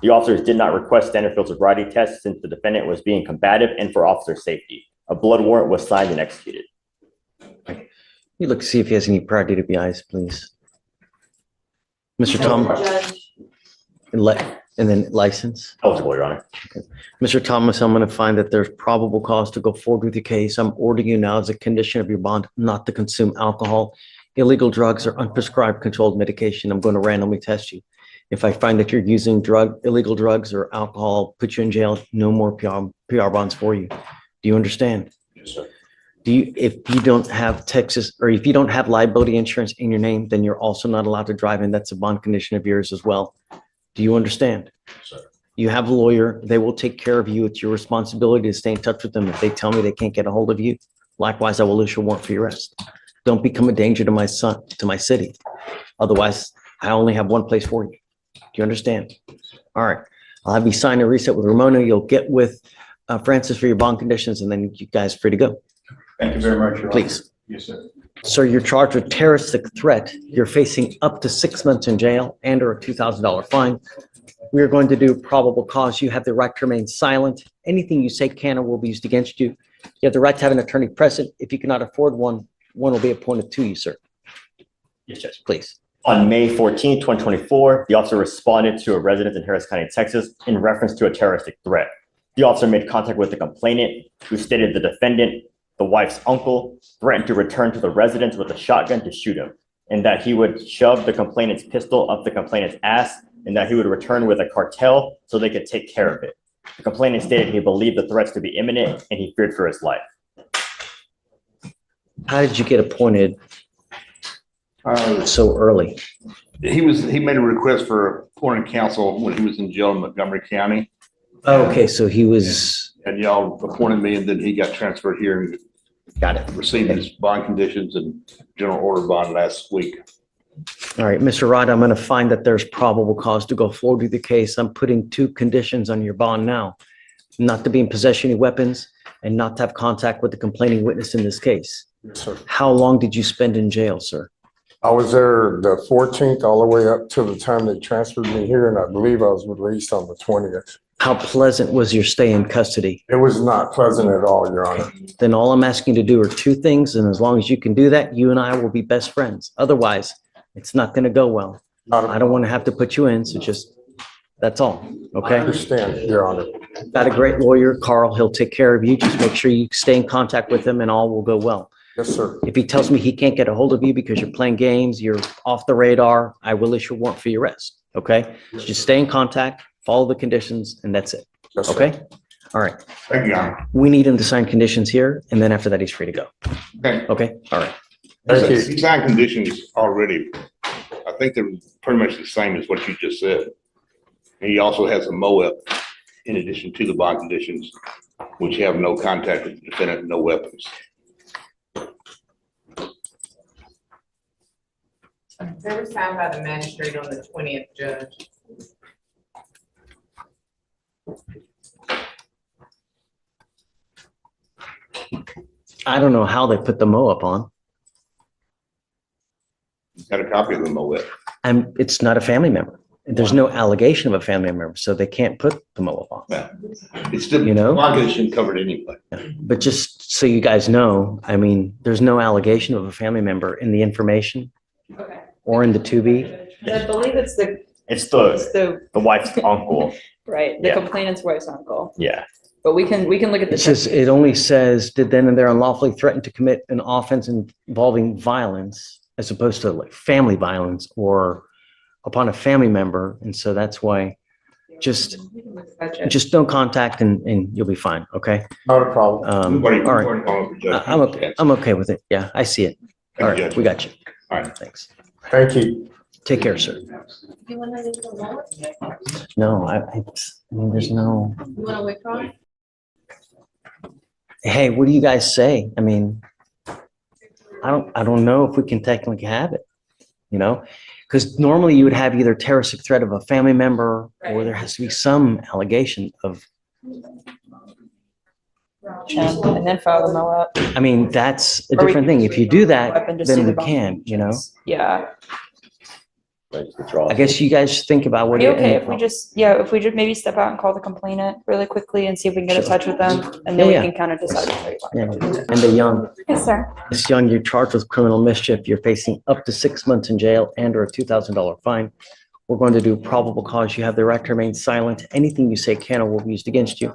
Speaker 2: The officers did not request standard field sobriety tests since the defendant was being combative and for officer safety. A blood warrant was signed and executed.
Speaker 1: You look to see if he has any prior DWIs, please. Mr. Thomas, and then license.
Speaker 2: Eligible, Your Honor.
Speaker 1: Mr. Thomas, I'm going to find that there's probable cause to go forward with your case. I'm ordering you now as a condition of your bond not to consume alcohol, illegal drugs, or unprescribed controlled medication. I'm going to randomly test you. If I find that you're using illegal drugs or alcohol, put you in jail, no more PR bonds for you. Do you understand?
Speaker 2: Yes, sir.
Speaker 1: If you don't have Texas, or if you don't have liability insurance in your name, then you're also not allowed to drive, and that's a bond condition of yours as well. Do you understand?
Speaker 2: Yes, sir.
Speaker 1: You have a lawyer. They will take care of you. It's your responsibility to stay in touch with them. If they tell me they can't get a hold of you, likewise, I will issue a warrant for your arrest. Don't become a danger to my son, to my city. Otherwise, I only have one place for you. Do you understand? All right. I'll have you sign a reset with Ramona. You'll get with Francis for your bond conditions, and then you guys are free to go.
Speaker 8: Thank you very much, Your Honor.
Speaker 1: Please.
Speaker 8: Yes, sir.
Speaker 1: Sir, you're charged with terroristic threat. You're facing up to 6 months in jail and or a $2,000 fine. We are going to do probable cause. You have the right to remain silent. Anything you say can or will be used against you. You have the right to have an attorney present. If you cannot afford one, one will be appointed to you, sir.
Speaker 2: Yes, Judge.
Speaker 1: Please.
Speaker 2: On May 14, 2024, the officer responded to a resident in Harris County, Texas, in reference to a terroristic threat. The officer made contact with the complainant, who stated the defendant the wife's uncle threatened to return to the residence with a shotgun to shoot him, and that he would shove the complainant's pistol up the complainant's ass, and that he would return with a cartel so they could take care of it. The complainant stated he believed the threats to be imminent and he feared for his life.
Speaker 1: How did you get appointed so early?
Speaker 10: He made a request for appointing counsel when he was in jail in Montgomery County.
Speaker 1: Okay, so he was,
Speaker 10: And y'all appointed me, and then he got transferred here and
Speaker 1: got it.
Speaker 10: received his bond conditions and general order bond last week.
Speaker 1: All right, Mr. Rod, I'm going to find that there's probable cause to go forward with the case. I'm putting 2 conditions on your bond now. Not to be in possession of any weapons and not to have contact with the complaining witness in this case.
Speaker 11: Yes, sir.
Speaker 1: How long did you spend in jail, sir?
Speaker 11: I was there the 14th all the way up to the time they transferred me here, and I believe I was released on the 20th.
Speaker 1: How pleasant was your stay in custody?
Speaker 11: It was not pleasant at all, Your Honor.
Speaker 1: Then all I'm asking you to do are 2 things, and as long as you can do that, you and I will be best friends. Otherwise, it's not going to go well. I don't want to have to put you in, so just, that's all,
Speaker 11: I
Speaker 1: okay?
Speaker 11: understand, Your Honor.
Speaker 1: Got a great lawyer, Carl, he'll take care of you. Just make sure you stay in contact with him and all will go well.
Speaker 11: Yes, sir.
Speaker 1: If he tells me he can't get a hold of you because you're playing games, you're off the radar, I will issue a warrant for your arrest, okay? So just stay in contact, follow the conditions, and that's it,
Speaker 11: Yes, sir.
Speaker 1: okay? All right,
Speaker 10: Thank you, Your Honor.
Speaker 1: we need him to sign conditions here, and then after that, he's free to go,
Speaker 10: Okay.
Speaker 1: okay? All right.
Speaker 11: Thank you.
Speaker 10: He signed conditions already. I think they're pretty much the same as what you just said. And he also has a MOAB in addition to the bond conditions, which have no contact with the defendant, no weapons.
Speaker 3: They were signed by the magistrate on the 20th, Judge.
Speaker 1: I don't know how they put the MOAB on,
Speaker 10: Got a copy of the MOAB.
Speaker 1: and it's not a family member. There's no allegation of a family member, so they can't put the MOAB on.
Speaker 10: It's the
Speaker 1: You know?
Speaker 10: bond condition covered anyway.
Speaker 1: But just so you guys know, I mean, there's no allegation of a family member in the information
Speaker 12: Okay.
Speaker 1: or in the 2B.
Speaker 12: I believe it's
Speaker 2: It's
Speaker 12: the,
Speaker 2: the wife's uncle.
Speaker 12: right, the
Speaker 2: Yeah.
Speaker 12: complainant's wife's uncle.
Speaker 2: Yeah.
Speaker 12: But we can look at the.
Speaker 1: It says, it only says, did then and there unlawfully threaten to commit an offense involving violence as opposed to like family violence or upon a family member. And so that's why just no contact and you'll be fine. Okay.
Speaker 11: Not a problem.
Speaker 1: All right. I'm okay. I'm okay with it. Yeah, I see it. All right. We got you.
Speaker 10: All right.
Speaker 1: Thanks.
Speaker 11: Thank you.
Speaker 1: Take care, sir.
Speaker 5: You wanna leave the lower?
Speaker 1: No, I mean, there's no,
Speaker 5: You wanna withdraw?
Speaker 1: hey, what do you guys say? I mean, I don't know if we can technically have it, you know? Because normally you would have either terroristic threat of a family member or there has to be some allegation of,
Speaker 12: And then file the MOAB.
Speaker 1: I mean, that's a
Speaker 12: Or we
Speaker 1: different
Speaker 12: can
Speaker 1: thing.
Speaker 12: just
Speaker 1: If you do that,
Speaker 12: MOAB and just do
Speaker 1: then
Speaker 12: the
Speaker 1: we
Speaker 12: bond
Speaker 1: can, you know?
Speaker 12: conditions. Yeah.
Speaker 1: I guess you guys think about
Speaker 12: Are
Speaker 1: what.
Speaker 12: you okay if we just maybe step out and call the complainant really quickly and see if we can get in
Speaker 1: Sure.
Speaker 12: touch with them? And then we
Speaker 1: Yeah,
Speaker 12: can kind of decide. whether you want
Speaker 1: Yeah,
Speaker 12: to.
Speaker 1: and the young,
Speaker 12: Yes, sir.
Speaker 1: Miss Young, you're charged with criminal mischief. You're facing up to 6 months in jail and or a $2,000 fine. We're going to do probable cause. You have the right to remain silent. Anything you say can or will be used against you. You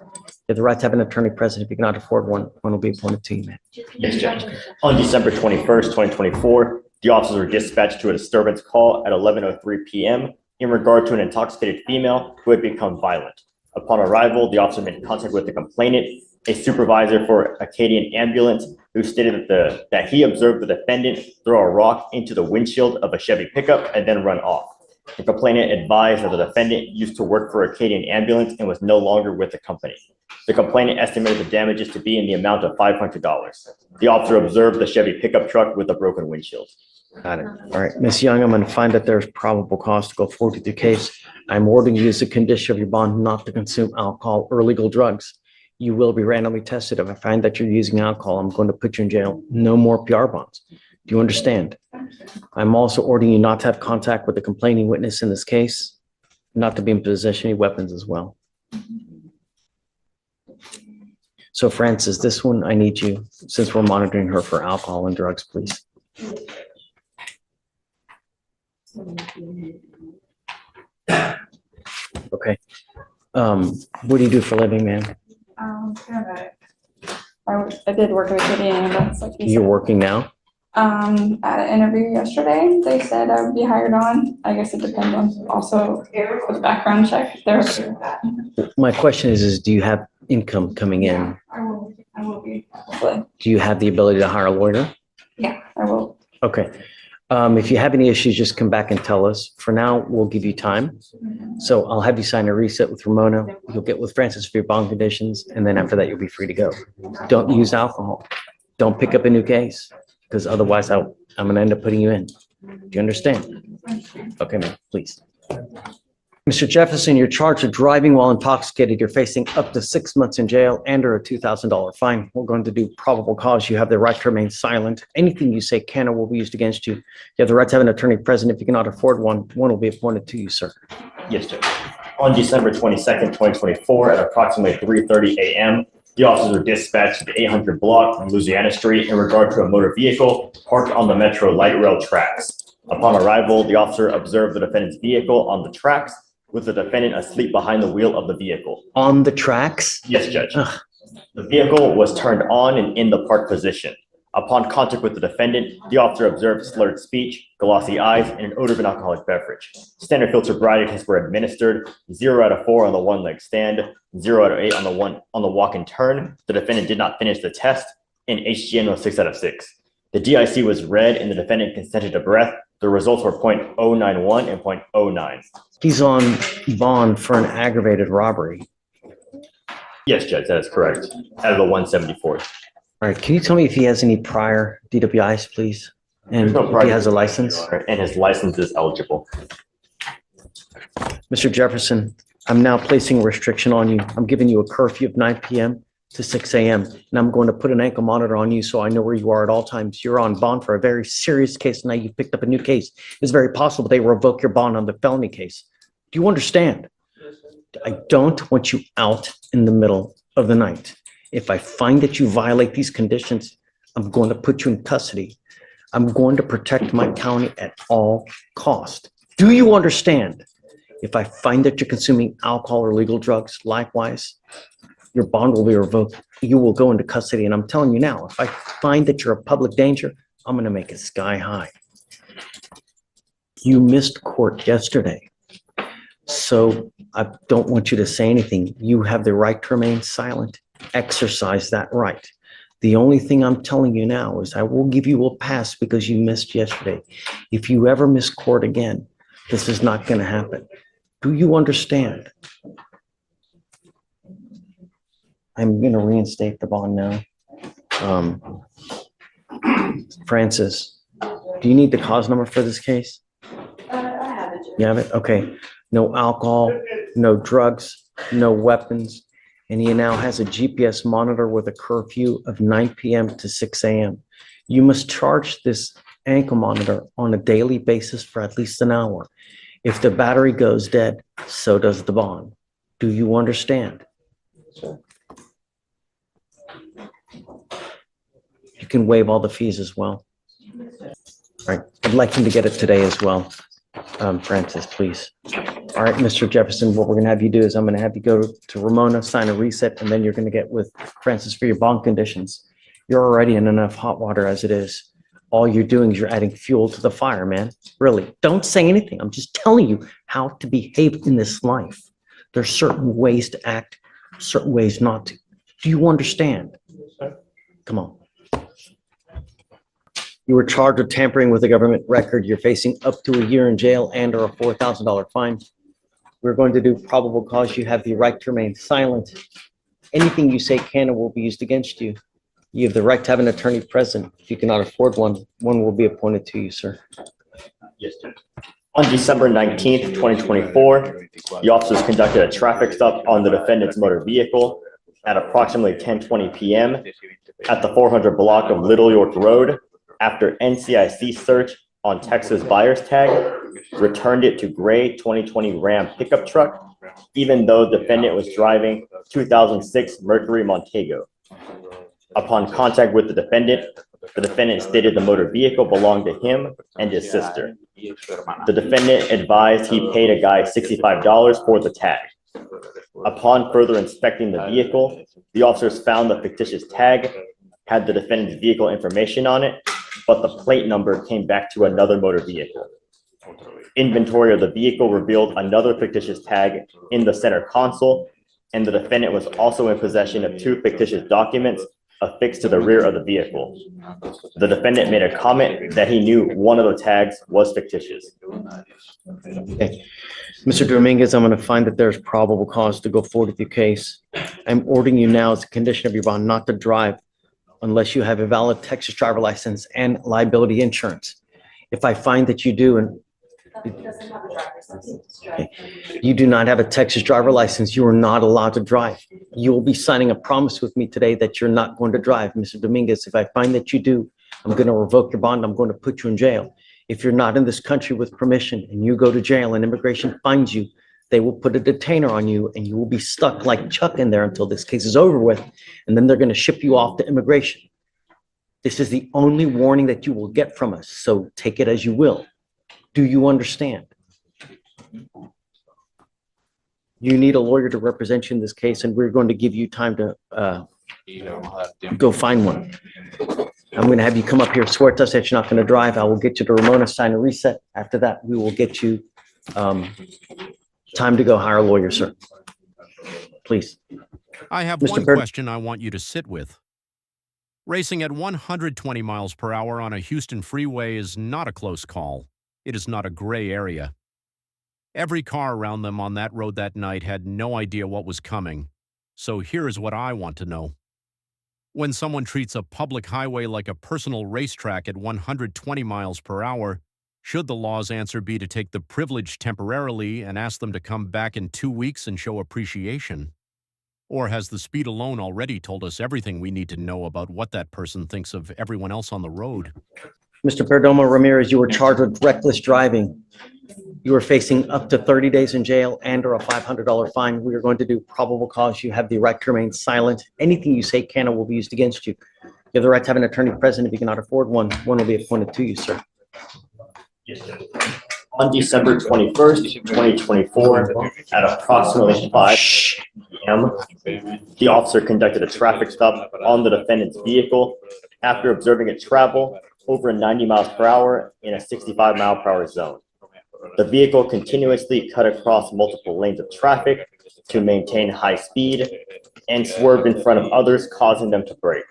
Speaker 1: have the right to have an attorney present. If you cannot afford one will be appointed to you, man.
Speaker 2: Yes, Judge. On December 21st, 2024, the officers were dispatched to a disturbance call at 11:03 p.m. in regard to an intoxicated female who had become violent. Upon arrival, the officer made contact with the complainant, a supervisor for Acadian Ambulance, who stated that he observed the defendant throw a rock into the windshield of a Chevy pickup and then run off. The complainant advised that the defendant used to work for Acadian Ambulance and was no longer with the company. The complainant estimated the damages to be in the amount of $500. The officer observed the Chevy pickup truck with a broken windshield.
Speaker 1: Got it. All right, Miss Young, I'm going to find that there's probable cause to go forward with your case. I'm ordering you as a condition of your bond not to consume alcohol or illegal drugs. You will be randomly tested. If I find that you're using alcohol, I'm going to put you in jail. No more PR bonds. Do you understand? I'm also ordering you not to have contact with the complaining witness in this case, not to be in possession of any weapons as well. So Francis, this one, I need you, since we're monitoring her for alcohol and drugs, please. Okay. What do you do for a living, ma'am?
Speaker 3: Paramedic.
Speaker 12: I work I did work at the city ambulance, like you
Speaker 1: You're
Speaker 12: said.
Speaker 1: working now?
Speaker 12: At an interview yesterday, they said I would be hired on. I guess it depends on also the background check. They're okay with that.
Speaker 1: My question is do you have income coming in?
Speaker 12: I will be, hopefully.
Speaker 1: Do you have the ability to hire a lawyer?
Speaker 12: Yeah, I will.
Speaker 1: Okay. If you have any issues, just come back and tell us. For now, we'll give you time. So I'll have you sign a reset with Ramona. You'll get with Francis for your bond conditions. And then after that, you'll be free to go. Don't use alcohol. Don't pick up a new case because otherwise I'm going to end up putting you in. Do you understand? Okay, ma'am, please. Mr. Jefferson, you're charged with driving while intoxicated. You're facing up to 6 months in jail and or a $2,000 fine. We're going to do probable cause. You have the right to remain silent. Anything you say can or will be used against you. You have the right to have an attorney present. If you cannot afford one will be appointed to you, sir.
Speaker 2: Yes, Judge. On December 22nd, 2024, at approximately 3:30 a.m., the officers were dispatched to the 800 block on Louisiana Street in regard to a motor vehicle parked on the Metro light rail tracks. Upon arrival, the officer observed the defendant's vehicle on the tracks with the defendant asleep behind the wheel of the vehicle.
Speaker 1: On the tracks?
Speaker 2: Yes, Judge.
Speaker 1: Ugh.
Speaker 2: The vehicle was turned on and in the park position. Upon contact with the defendant, the officer observed slurred speech, glossy eyes, and an odor of an alcoholic beverage. Standard field sobriety tests were administered, 0 out of 4 on the one-leg stand, 0 out of 8 on the walk and turn. The defendant did not finish the test, and HGN was 6 out of 6. The DIC was read, and the defendant consented to breath. The results were .091 and .09.
Speaker 1: He's on bond for an aggravated robbery.
Speaker 2: Yes, Judge, that is correct. Out of the 174.
Speaker 1: All right, can you tell me if he has any prior DWIs, please? And
Speaker 2: There's no
Speaker 1: if he
Speaker 2: prior
Speaker 1: has a license?
Speaker 2: And his license is eligible.
Speaker 1: Mr. Jefferson, I'm now placing a restriction on you. I'm giving you a curfew of 9 p.m. to 6 a.m. And I'm going to put an ankle monitor on you so I know where you are at all times. You're on bond for a very serious case. Now you've picked up a new case. It's very possible they revoke your bond on the felony case. Do you understand? I don't want you out in the middle of the night. If I find that you violate these conditions, I'm going to put you in custody. I'm going to protect my county at all cost. Do you understand? If I find that you're consuming alcohol or illegal drugs, likewise, your bond will be revoked. You will go into custody. And I'm telling you now, if I find that you're a public danger, I'm going to make it sky high. You missed court yesterday. So I don't want you to say anything. You have the right to remain silent. Exercise that right. The only thing I'm telling you now is I will give you a pass because you missed yesterday. If you ever miss court again, this is not going to happen. Do you understand? I'm going to reinstate the bond now. Francis, do you need the cause number for this case?
Speaker 5: I have it.
Speaker 1: You have it? Okay. No alcohol, no drugs, no weapons. And he now has a GPS monitor with a curfew of 9 p.m. to 6 a.m. You must charge this ankle monitor on a daily basis for at least an hour. If the battery goes dead, so does the bond. Do you understand?
Speaker 4: Sure.
Speaker 1: You can waive all the fees as well. All right, I'd like him to get it today as well. Francis, please. All right, Mr. Jefferson, what we're gonna have you do is I'm gonna have you go to Ramona, sign a reset, and then you're gonna get with Francis for your bond conditions. You're already in enough hot water as it is. All you're doing is you're adding fuel to the fire, man. Really, don't say anything. I'm just telling you how to behave in this life. There's certain ways to act, certain ways not to. Do you understand? Come on. You were charged with tampering with a government record. You're facing up to a year in jail and or a $4,000 fine. We're going to do probable cause. You have the right to remain silent. Anything you say can and will be used against you. You have the right to have an attorney present. If you cannot afford one will be appointed to you, sir.
Speaker 2: Yes, Judge. On December 19th, 2024, the officers conducted a traffic stop on the defendant's motor vehicle at approximately 10:20 p.m. at the 400 block of Little York Road. After NCIC search on Texas buyer's tag, returned it to gray 2020 Ram pickup truck, even though defendant was driving 2006 Mercury Montego. Upon contact with the defendant stated the motor vehicle belonged to him and his sister. The defendant advised he paid a guy $65 for the tag. Upon further inspecting the vehicle, the officers found the fictitious tag had the defendant's vehicle information on it, but the plate number came back to another motor vehicle. Inventory of the vehicle revealed another fictitious tag in the center console, and the defendant was also in possession of 2 fictitious documents affixed to the rear of the vehicle. The defendant made a comment that he knew one of the tags was fictitious.
Speaker 1: Okay. Mr. Dominguez, I'm going to find that there's probable cause to go forward with your case. I'm ordering you now as a condition of your bond not to drive unless you have a valid Texas driver license and liability insurance. If I find that you do and
Speaker 5: Doesn't have a driver's license to drive.
Speaker 1: you do not have a Texas driver license, you are not allowed to drive. You will be signing a promise with me today that you're not going to drive. Mr. Dominguez, if I find that you do, I'm going to revoke your bond. I'm going to put you in jail. If you're not in this country with permission and you go to jail and immigration finds you, they will put a detainer on you and you will be stuck like Chuck in there until this case is over with. And then they're going to ship you off to immigration. This is the only warning that you will get from us. So take it as you will. Do you understand? You need a lawyer to represent you in this case, and we're going to give you time to go find one. I'm going to have you come up here, swear to us that you're not going to drive. I will get you to Ramona, sign a reset. After that, we will get you time to go hire a lawyer, sir. Please.
Speaker 13: I have
Speaker 1: Mr.
Speaker 13: one
Speaker 1: Bird.
Speaker 13: question I want you to sit with. Racing at 120 miles per hour on a Houston freeway is not a close call. It is not a gray area. Every car around them on that road that night had no idea what was coming. So here is what I want to know. When someone treats a public highway like a personal racetrack at 120 miles per hour, should the law's answer be to take the privilege temporarily and ask them to come back in 2 weeks and show appreciation? Or has the speed alone already told us everything we need to know about what that person thinks of everyone else on the road?
Speaker 1: Mr. Perdomo Ramirez, you were charged with reckless driving. You are facing up to 30 days in jail and or a $500 fine. We are going to do probable cause. You have the right to remain silent. Anything you say can or will be used against you. You have the right to have an attorney present. If you cannot afford one, one will be appointed to you, sir.
Speaker 2: On December 21st, 2024, at approximately 5 p.m., the officer conducted a traffic stop on the defendant's vehicle after observing it travel over 90 miles per hour in a 65 mile per hour zone. The vehicle continuously cut across multiple lanes of traffic to maintain high speed and swerved in front of others, causing them to brake.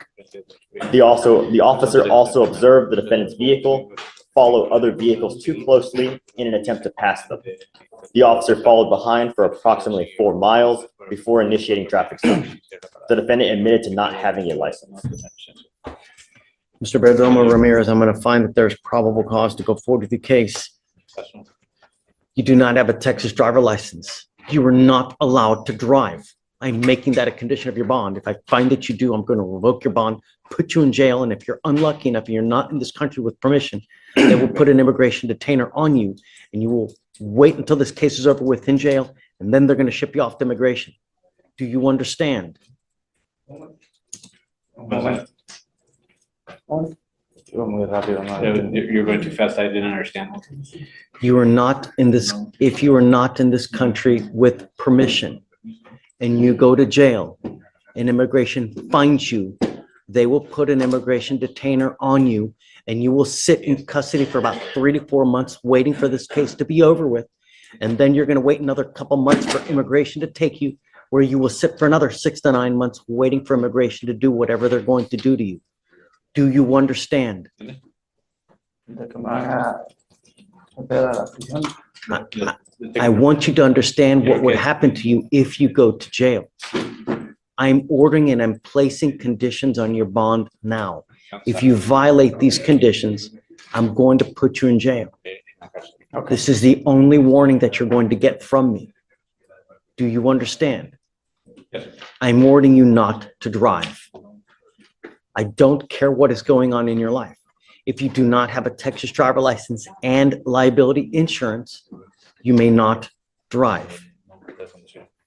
Speaker 2: The officer also observed the defendant's vehicle follow other vehicles too closely in an attempt to pass them. The officer followed behind for approximately 4 miles before initiating traffic stop. The defendant admitted to not having a license.
Speaker 1: Mr. Perdomo Ramirez, I'm going to find that there's probable cause to go forward with your case. You do not have a Texas driver license. You are not allowed to drive. I'm making that a condition of your bond. If I find that you do, I'm going to revoke your bond, put you in jail, and if you're unlucky enough and you're not in this country with permission, they will put an immigration detainer on you, and you will wait until this case is over with in jail, and then they're going to ship you off to immigration. Do you understand?
Speaker 8: You're going too fast. I didn't understand.
Speaker 1: You are not in this, if you are not in this country with permission and you go to jail and immigration finds you, they will put an immigration detainer on you and you will sit in custody for about 3 to 4 months waiting for this case to be over with. And then you're going to wait another couple months for immigration to take you, where you will sit for another 6 to 9 months waiting for immigration to do whatever they're going to do to you. Do you understand? I want you to understand what would happen to you if you go to jail. I'm ordering and I'm placing conditions on your bond now. If you violate these conditions, I'm going to put you in jail. This is the only warning that you're going to get from me. Do you understand? I'm warning you not to drive. I don't care what is going on in your life. If you do not have a Texas driver license and liability insurance, you may not drive.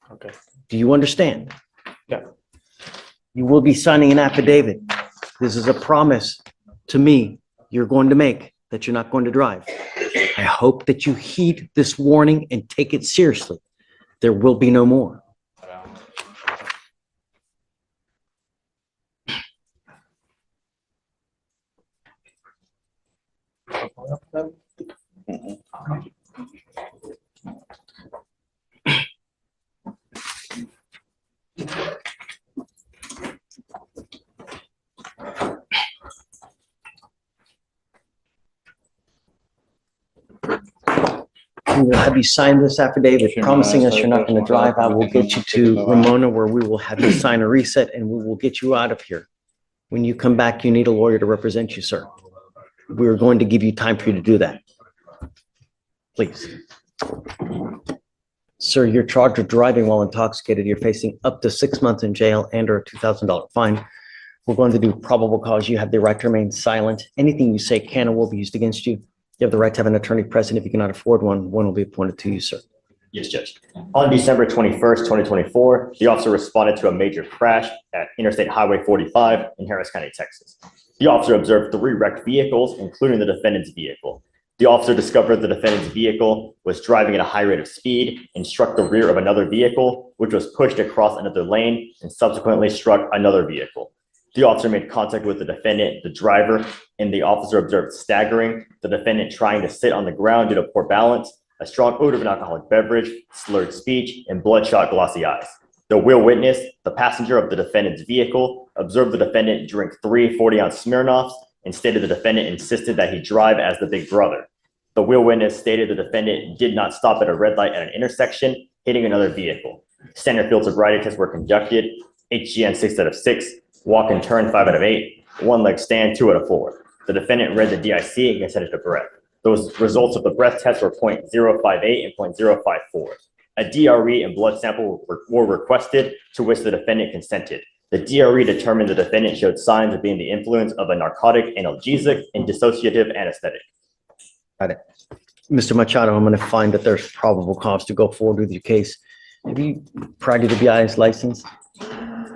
Speaker 2: Okay.
Speaker 1: Do you understand?
Speaker 2: Yeah.
Speaker 1: You will be signing an affidavit. This is a promise to me you're going to make that you're not going to drive. I hope that you heed this warning and take it seriously. There will be no more. We'll have you sign this affidavit promising us you're not going to drive. I will get you to Ramona where we will have you sign a reset and we will get you out of here. When you come back, you need a lawyer to represent you, sir. We're going to give you time for you to do that. Please. Sir, you're charged with driving while intoxicated. You're facing up to 6 months in jail and or a $2,000 fine. We're going to do probable cause. You have the right to remain silent. Anything you say can or will be used against you. You have the right to have an attorney present. If you cannot afford one, one will be appointed to you, sir.
Speaker 2: Yes, Judge. On December 21st, 2024, the officer responded to a major crash at Interstate Highway 45 in Harris County, Texas. The officer observed 3 wrecked vehicles, including the defendant's vehicle. The officer discovered the defendant's vehicle was driving at a high rate of speed and struck the rear of another vehicle, which was pushed across another lane and subsequently struck another vehicle. The officer made contact with the defendant, the driver, and the officer observed staggering, the defendant trying to sit on the ground due to poor balance, a strong odor of an alcoholic beverage, slurred speech, and bloodshot glossy eyes. The wheel witness, the passenger of the defendant's vehicle, observed the defendant drink 3 40-ounce Smirnoffs and stated the defendant insisted that he drive as the big brother. The wheel witness stated the defendant did not stop at a red light at an intersection, hitting another vehicle. Standard field sobriety tests were conducted, HGN 6 out of 6, walk and turn 5 out of 8, one leg stand 2 out of 4. The defendant read the DIC and consented to breath. Those results of the breath test were 0.058 and 0.054. A DRE and blood sample were requested, to which the defendant consented. The DRE determined the defendant showed signs of being the influence of a narcotic, analgesic, and dissociative anesthetic.
Speaker 1: Got it. Mr. Machado, I'm going to find that there's probable cause to go forward with your case. Have you prior to DWI's license?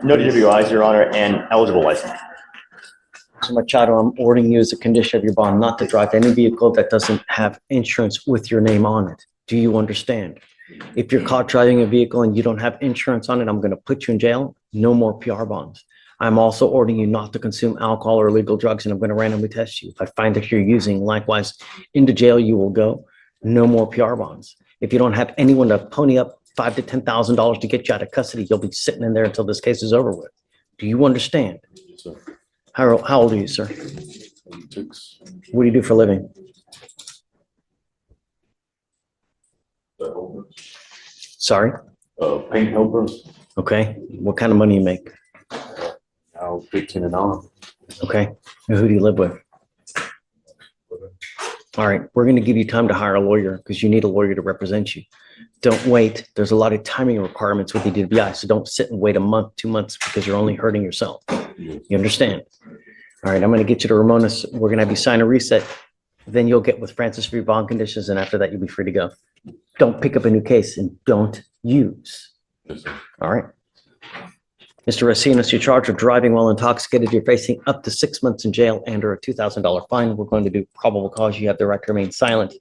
Speaker 2: No DWIs, Your Honor, and eligible license.
Speaker 1: Mr. Machado, I'm ordering you as a condition of your bond not to drive any vehicle that doesn't have insurance with your name on it. Do you understand? If you're caught driving a vehicle and you don't have insurance on it, I'm going to put you in jail. No more PR bonds. I'm also ordering you not to consume alcohol or illegal drugs, and I'm going to randomly test you. If I find that you're using, likewise, into jail you will go. No more PR bonds. If you don't have anyone to pony up $5,000 to $10,000 to get you out of custody, you'll be sitting in there until this case is over with. Do you understand?
Speaker 4: Yes, sir.
Speaker 1: How old are you, sir?
Speaker 4: 6.
Speaker 1: What do you do for a living? Sorry?
Speaker 4: Paint helper.
Speaker 1: Okay. What kind of money you make?
Speaker 4: Now 15 and on.
Speaker 1: Okay. And who do you live with? All right. We're going to give you time to hire a lawyer because you need a lawyer to represent you. Don't wait. There's a lot of timing requirements with the DWI, so don't sit and wait a month, 2 months because you're only hurting yourself. You understand? All right. I'm going to get you to Ramona's. We're going to have you sign a reset. Then you'll get with Francis for your bond conditions, and after that, you'll be free to go. Don't pick up a new case and don't use.
Speaker 4: Yes, sir.
Speaker 1: All right. Mr. Racinos, you're charged with driving while intoxicated. You're facing up to 6 months in jail and or a $2,000 fine. We're going to do probable cause. You have the right to remain silent.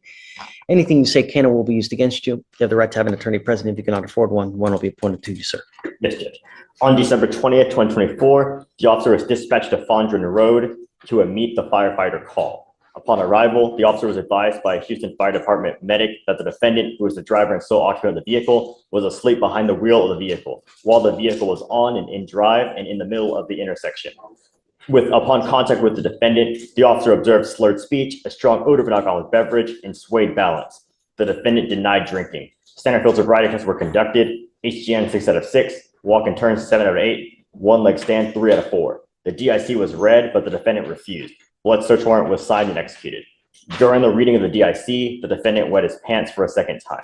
Speaker 1: Anything you say can or will be used against you. You have the right to have an attorney present. If you cannot afford one, one will be appointed to you, sir.
Speaker 2: Yes, Judge. On December 20th, 2024, the officer was dispatched to Fondren Road to meet the firefighter call. Upon arrival, the officer was advised by a Houston Fire Department medic that the defendant, who was the driver and sole occupant of the vehicle, was asleep behind the wheel of the vehicle while the vehicle was on and in drive and in the middle of the intersection. Upon contact with the defendant, the officer observed slurred speech, a strong odor of an alcoholic beverage, and swayed balance. The defendant denied drinking. Standard field sobriety tests were conducted, HGN 6 out of 6, walk and turn 7 out of 8, one leg stand 3 out of 4. The DIC was read, but the defendant refused. Blood search warrant was signed and executed. During the reading of the DIC, the defendant wet his pants for a second time.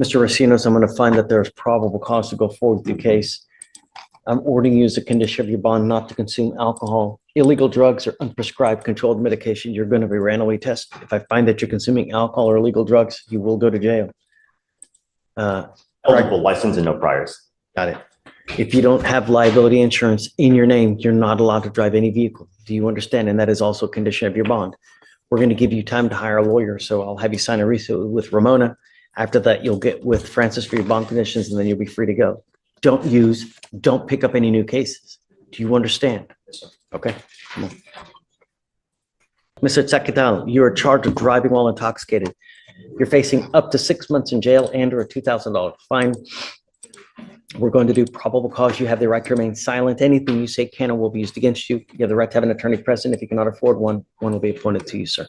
Speaker 1: Mr. Racinos, I'm going to find that there's probable cause to go forward with your case. I'm ordering you as a condition of your bond not to consume alcohol, illegal drugs, or unprescribed controlled medication. You're going to be randomly tested. If I find that you're consuming alcohol or illegal drugs, you will go to jail.
Speaker 2: Eligible license and no priors.
Speaker 1: Got it. If you don't have liability insurance in your name, you're not allowed to drive any vehicle. Do you understand? And that is also a condition of your bond. We're going to give you time to hire a lawyer. So I'll have you sign a reset with Ramona. After that, you'll get with Francis for your bond conditions, and then you'll be free to go. Don't pick up any new cases. Do you understand?
Speaker 2: Yes, sir.
Speaker 1: Okay. Come on. Mr. Tsakital, you are charged with driving while intoxicated. You're facing up to 6 months in jail and or a $2,000 fine. We're going to do probable cause. You have the right to remain silent. Anything you say can or will be used against you. You have the right to have an attorney present. If you cannot afford one, one will be appointed to you, sir.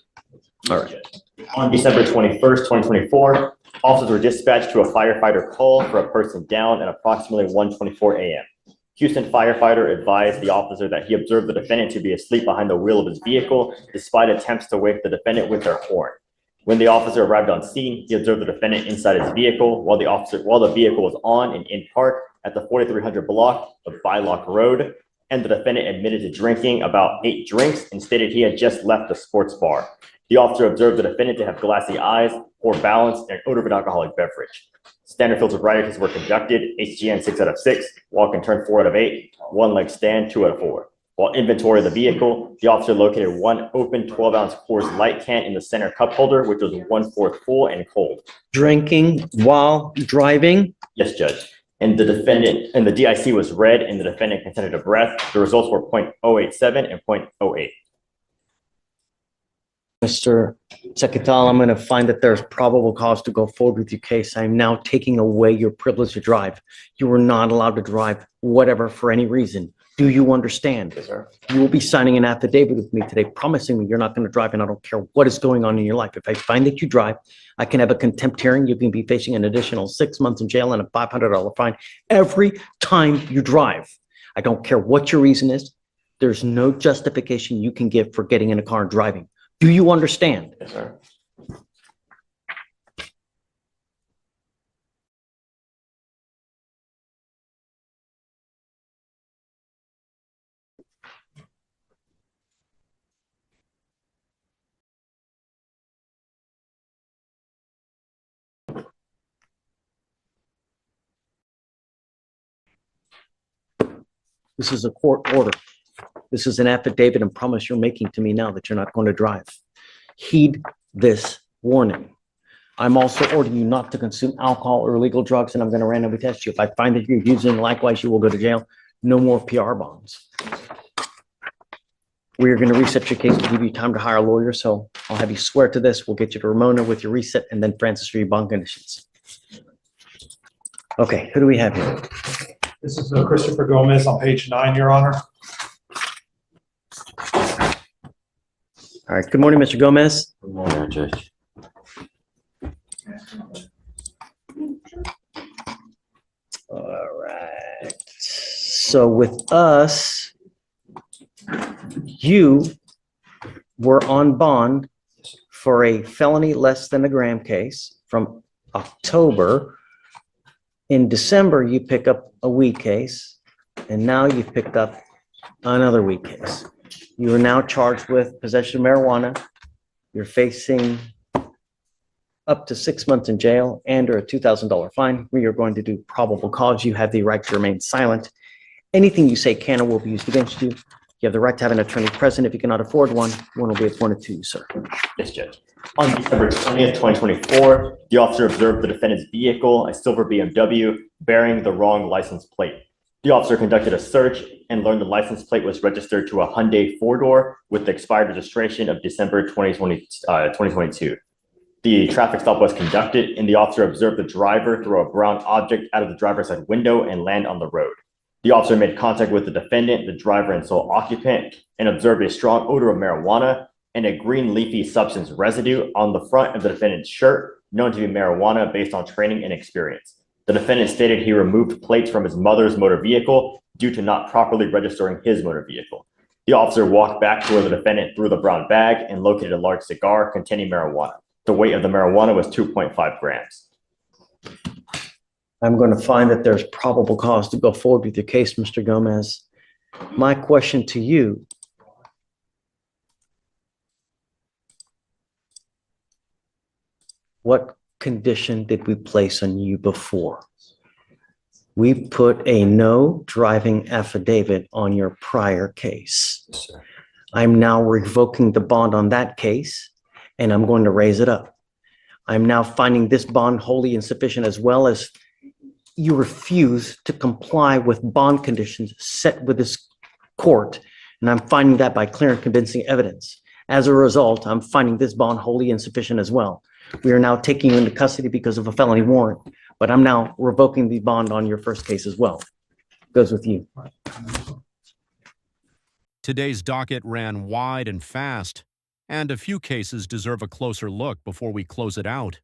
Speaker 1: All right.
Speaker 2: On December 21st, 2024, officers were dispatched to a firefighter call for a person down at approximately 1:24 a.m. Houston firefighter advised the officer that he observed the defendant to be asleep behind the wheel of his vehicle, despite attempts to wake the defendant with their horn. When the officer arrived on scene, he observed the defendant inside his vehicle while the vehicle was on and in park at the 4300 block of Bylock Road, and the defendant admitted to drinking about 8 drinks and stated he had just left a sports bar. The officer observed the defendant to have glassy eyes, poor balance, and an odor of an alcoholic beverage. Standard field sobriety tests were conducted, HGN 6 out of 6, walk and turn 4 out of 8, one leg stand 2 out of 4. While inventory of the vehicle, the officer located one open 12-ounce Coors Light can in the center cup holder, which was 1/4 full and cold.
Speaker 1: Drinking while driving?
Speaker 2: Yes, Judge. And the DIC was red and the defendant consented to breath. The results were .087 and .08.
Speaker 1: Mr. Secretary, I'm going to find that there's probable cause to go forward with your case. I'm now taking away your privilege to drive. You were not allowed to drive whatever for any reason. Do you understand?
Speaker 2: Yes, sir.
Speaker 1: You will be signing an affidavit with me today, promising me you're not going to drive, and I don't care what is going on in your life. If I find that you drive, I can have a contempt hearing. You can be facing an additional 6 months in jail and a $500 fine every time you drive. I don't care what your reason is. There's no justification you can give for getting in a car and driving. Do you understand?
Speaker 2: Yes, sir.
Speaker 1: This is a court order. This is an affidavit and promise you're making to me now that you're not going to drive. Heed this warning. I'm also ordering you not to consume alcohol or illegal drugs, and I'm going to randomly test you. If I find that you're using, likewise, you will go to jail. No more PR bonds. We are going to reset your case to give you time to hire a lawyer, so I'll have you swear to this. We'll get you to Ramona with your reset, and then Francis for your bond conditions. Okay, who do we have here?
Speaker 9: This is Christopher Gomez on page 9, Your Honor.
Speaker 1: All right, good morning, Mr. Gomez.
Speaker 4: Good morning, Judge.
Speaker 1: All right. So with us, you were on bond for a felony less than a gram case from October. In December, you pick up a weed case, and now you've picked up another weed case. You are now charged with possession of marijuana. You're facing up to 6 months in jail and or a $2,000 fine. We are going to do probable cause. You have the right to remain silent. Anything you say can or will be used against you. You have the right to have an attorney present. If you cannot afford one, one will be appointed to you, sir.
Speaker 2: Yes, Judge. On December 20th, 2024, the officer observed the defendant's vehicle, a silver BMW, bearing the wrong license plate. The officer conducted a search and learned the license plate was registered to a Hyundai 4-door with the expired registration of December 2022. The traffic stop was conducted, and the officer observed the driver throw a brown object out of the driver's side window and land on the road. The officer made contact with the defendant, the driver, and sole occupant, and observed a strong odor of marijuana and a green leafy substance residue on the front of the defendant's shirt, known to be marijuana based on training and experience. The defendant stated he removed plates from his mother's motor vehicle due to not properly registering his motor vehicle. The officer walked back to where the defendant threw the brown bag and located a large cigar containing marijuana. The weight of the marijuana was 2.5 grams.
Speaker 1: I'm going to find that there's probable cause to go forward with your case, Mr. Gomez. My question to you, what condition did we place on you before? We put a no driving affidavit on your prior case.
Speaker 4: Yes, sir.
Speaker 1: I'm now revoking the bond on that case, and I'm going to raise it up. I'm now finding this bond wholly insufficient, as well as you refuse to comply with bond conditions set with this court, and I'm finding that by clear and convincing evidence. As a result, I'm finding this bond wholly insufficient as well. We are now taking you into custody because of a felony warrant, but I'm now revoking the bond on your first case as well. Goes with you.
Speaker 13: Today's docket ran wide and fast, And a few cases deserve a closer look before we close it out.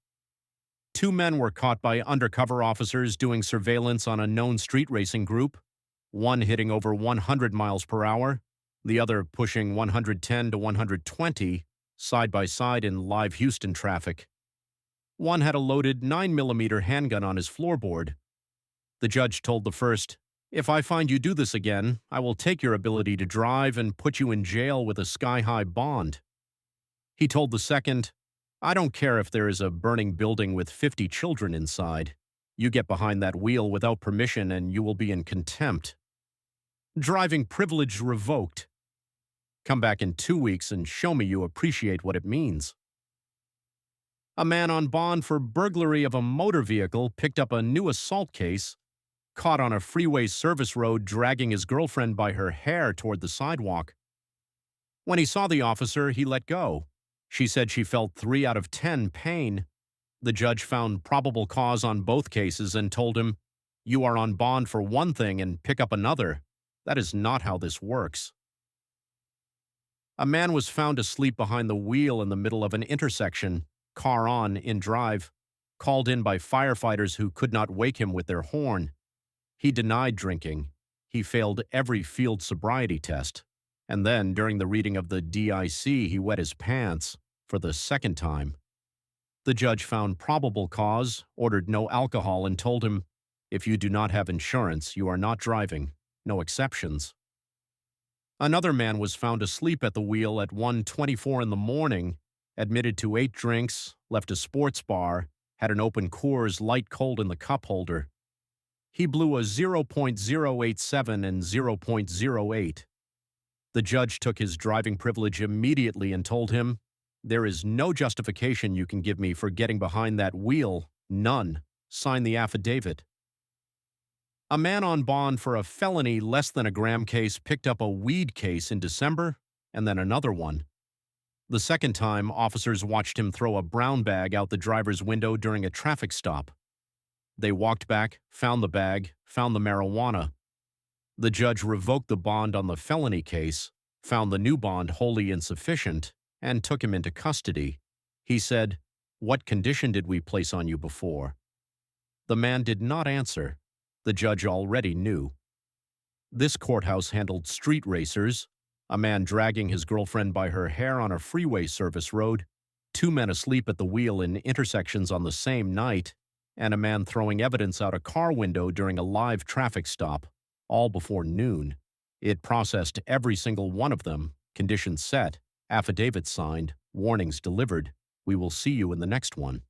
Speaker 13: 2 men were caught by undercover officers doing surveillance on a known street racing group, one hitting over 100 miles per hour, the other pushing 110 to 120 side by side in live Houston traffic. One had a loaded 9mm handgun on his floorboard. The judge told the first, "If I find you do this again, I will take your ability to drive and put you in jail with a sky-high bond." He told the second, "I don't care if there is a burning building with 50 children inside. You get behind that wheel without permission and you will be in contempt. Driving privilege revoked. Come back in 2 weeks and show me you appreciate what it means." A man on bond for burglary of a motor vehicle picked up a new assault case, caught on a freeway service road dragging his girlfriend by her hair toward the sidewalk. When he saw the officer, he let go. She said she felt 3 out of 10 pain. The judge found probable cause on both cases and told him, "You are on bond for one thing and pick up another. That is not how this works." A man was found asleep behind the wheel in the middle of an intersection, car on, in drive, called in by firefighters who could not wake him with their horn. He denied drinking. He failed every field sobriety test. And then, during the reading of the DIC, he wet his pants for the second time. The judge found probable cause, ordered no alcohol, and told him, "If you do not have insurance, you are not driving. No exceptions." Another man was found asleep at the wheel at 1:24 in the morning, admitted to 8 drinks, left a sports bar, had an open Coors Light cold in the cup holder. He blew a 0.087 and 0.08. The judge took his driving privilege immediately and told him, "There is no justification you can give me for getting behind that wheel, none. Sign the affidavit." A man on bond for a felony less than a gram case picked up a weed case in December and then another one. The second time, officers watched him throw a brown bag out the driver's window during a traffic stop. They walked back, found the bag, found the marijuana. The judge revoked the bond on the felony case, found the new bond wholly insufficient, and took him into custody. He said, "What condition did we place on you before?" The man did not answer. The judge already knew. This courthouse handled street racers, a man dragging his girlfriend by her hair on a freeway service road, 2 men asleep at the wheel in intersections on the same night, and a man throwing evidence out a car window during a live traffic stop, all before noon. It processed every single one of them, conditions set, affidavits signed, warnings delivered. We will see you in the next one.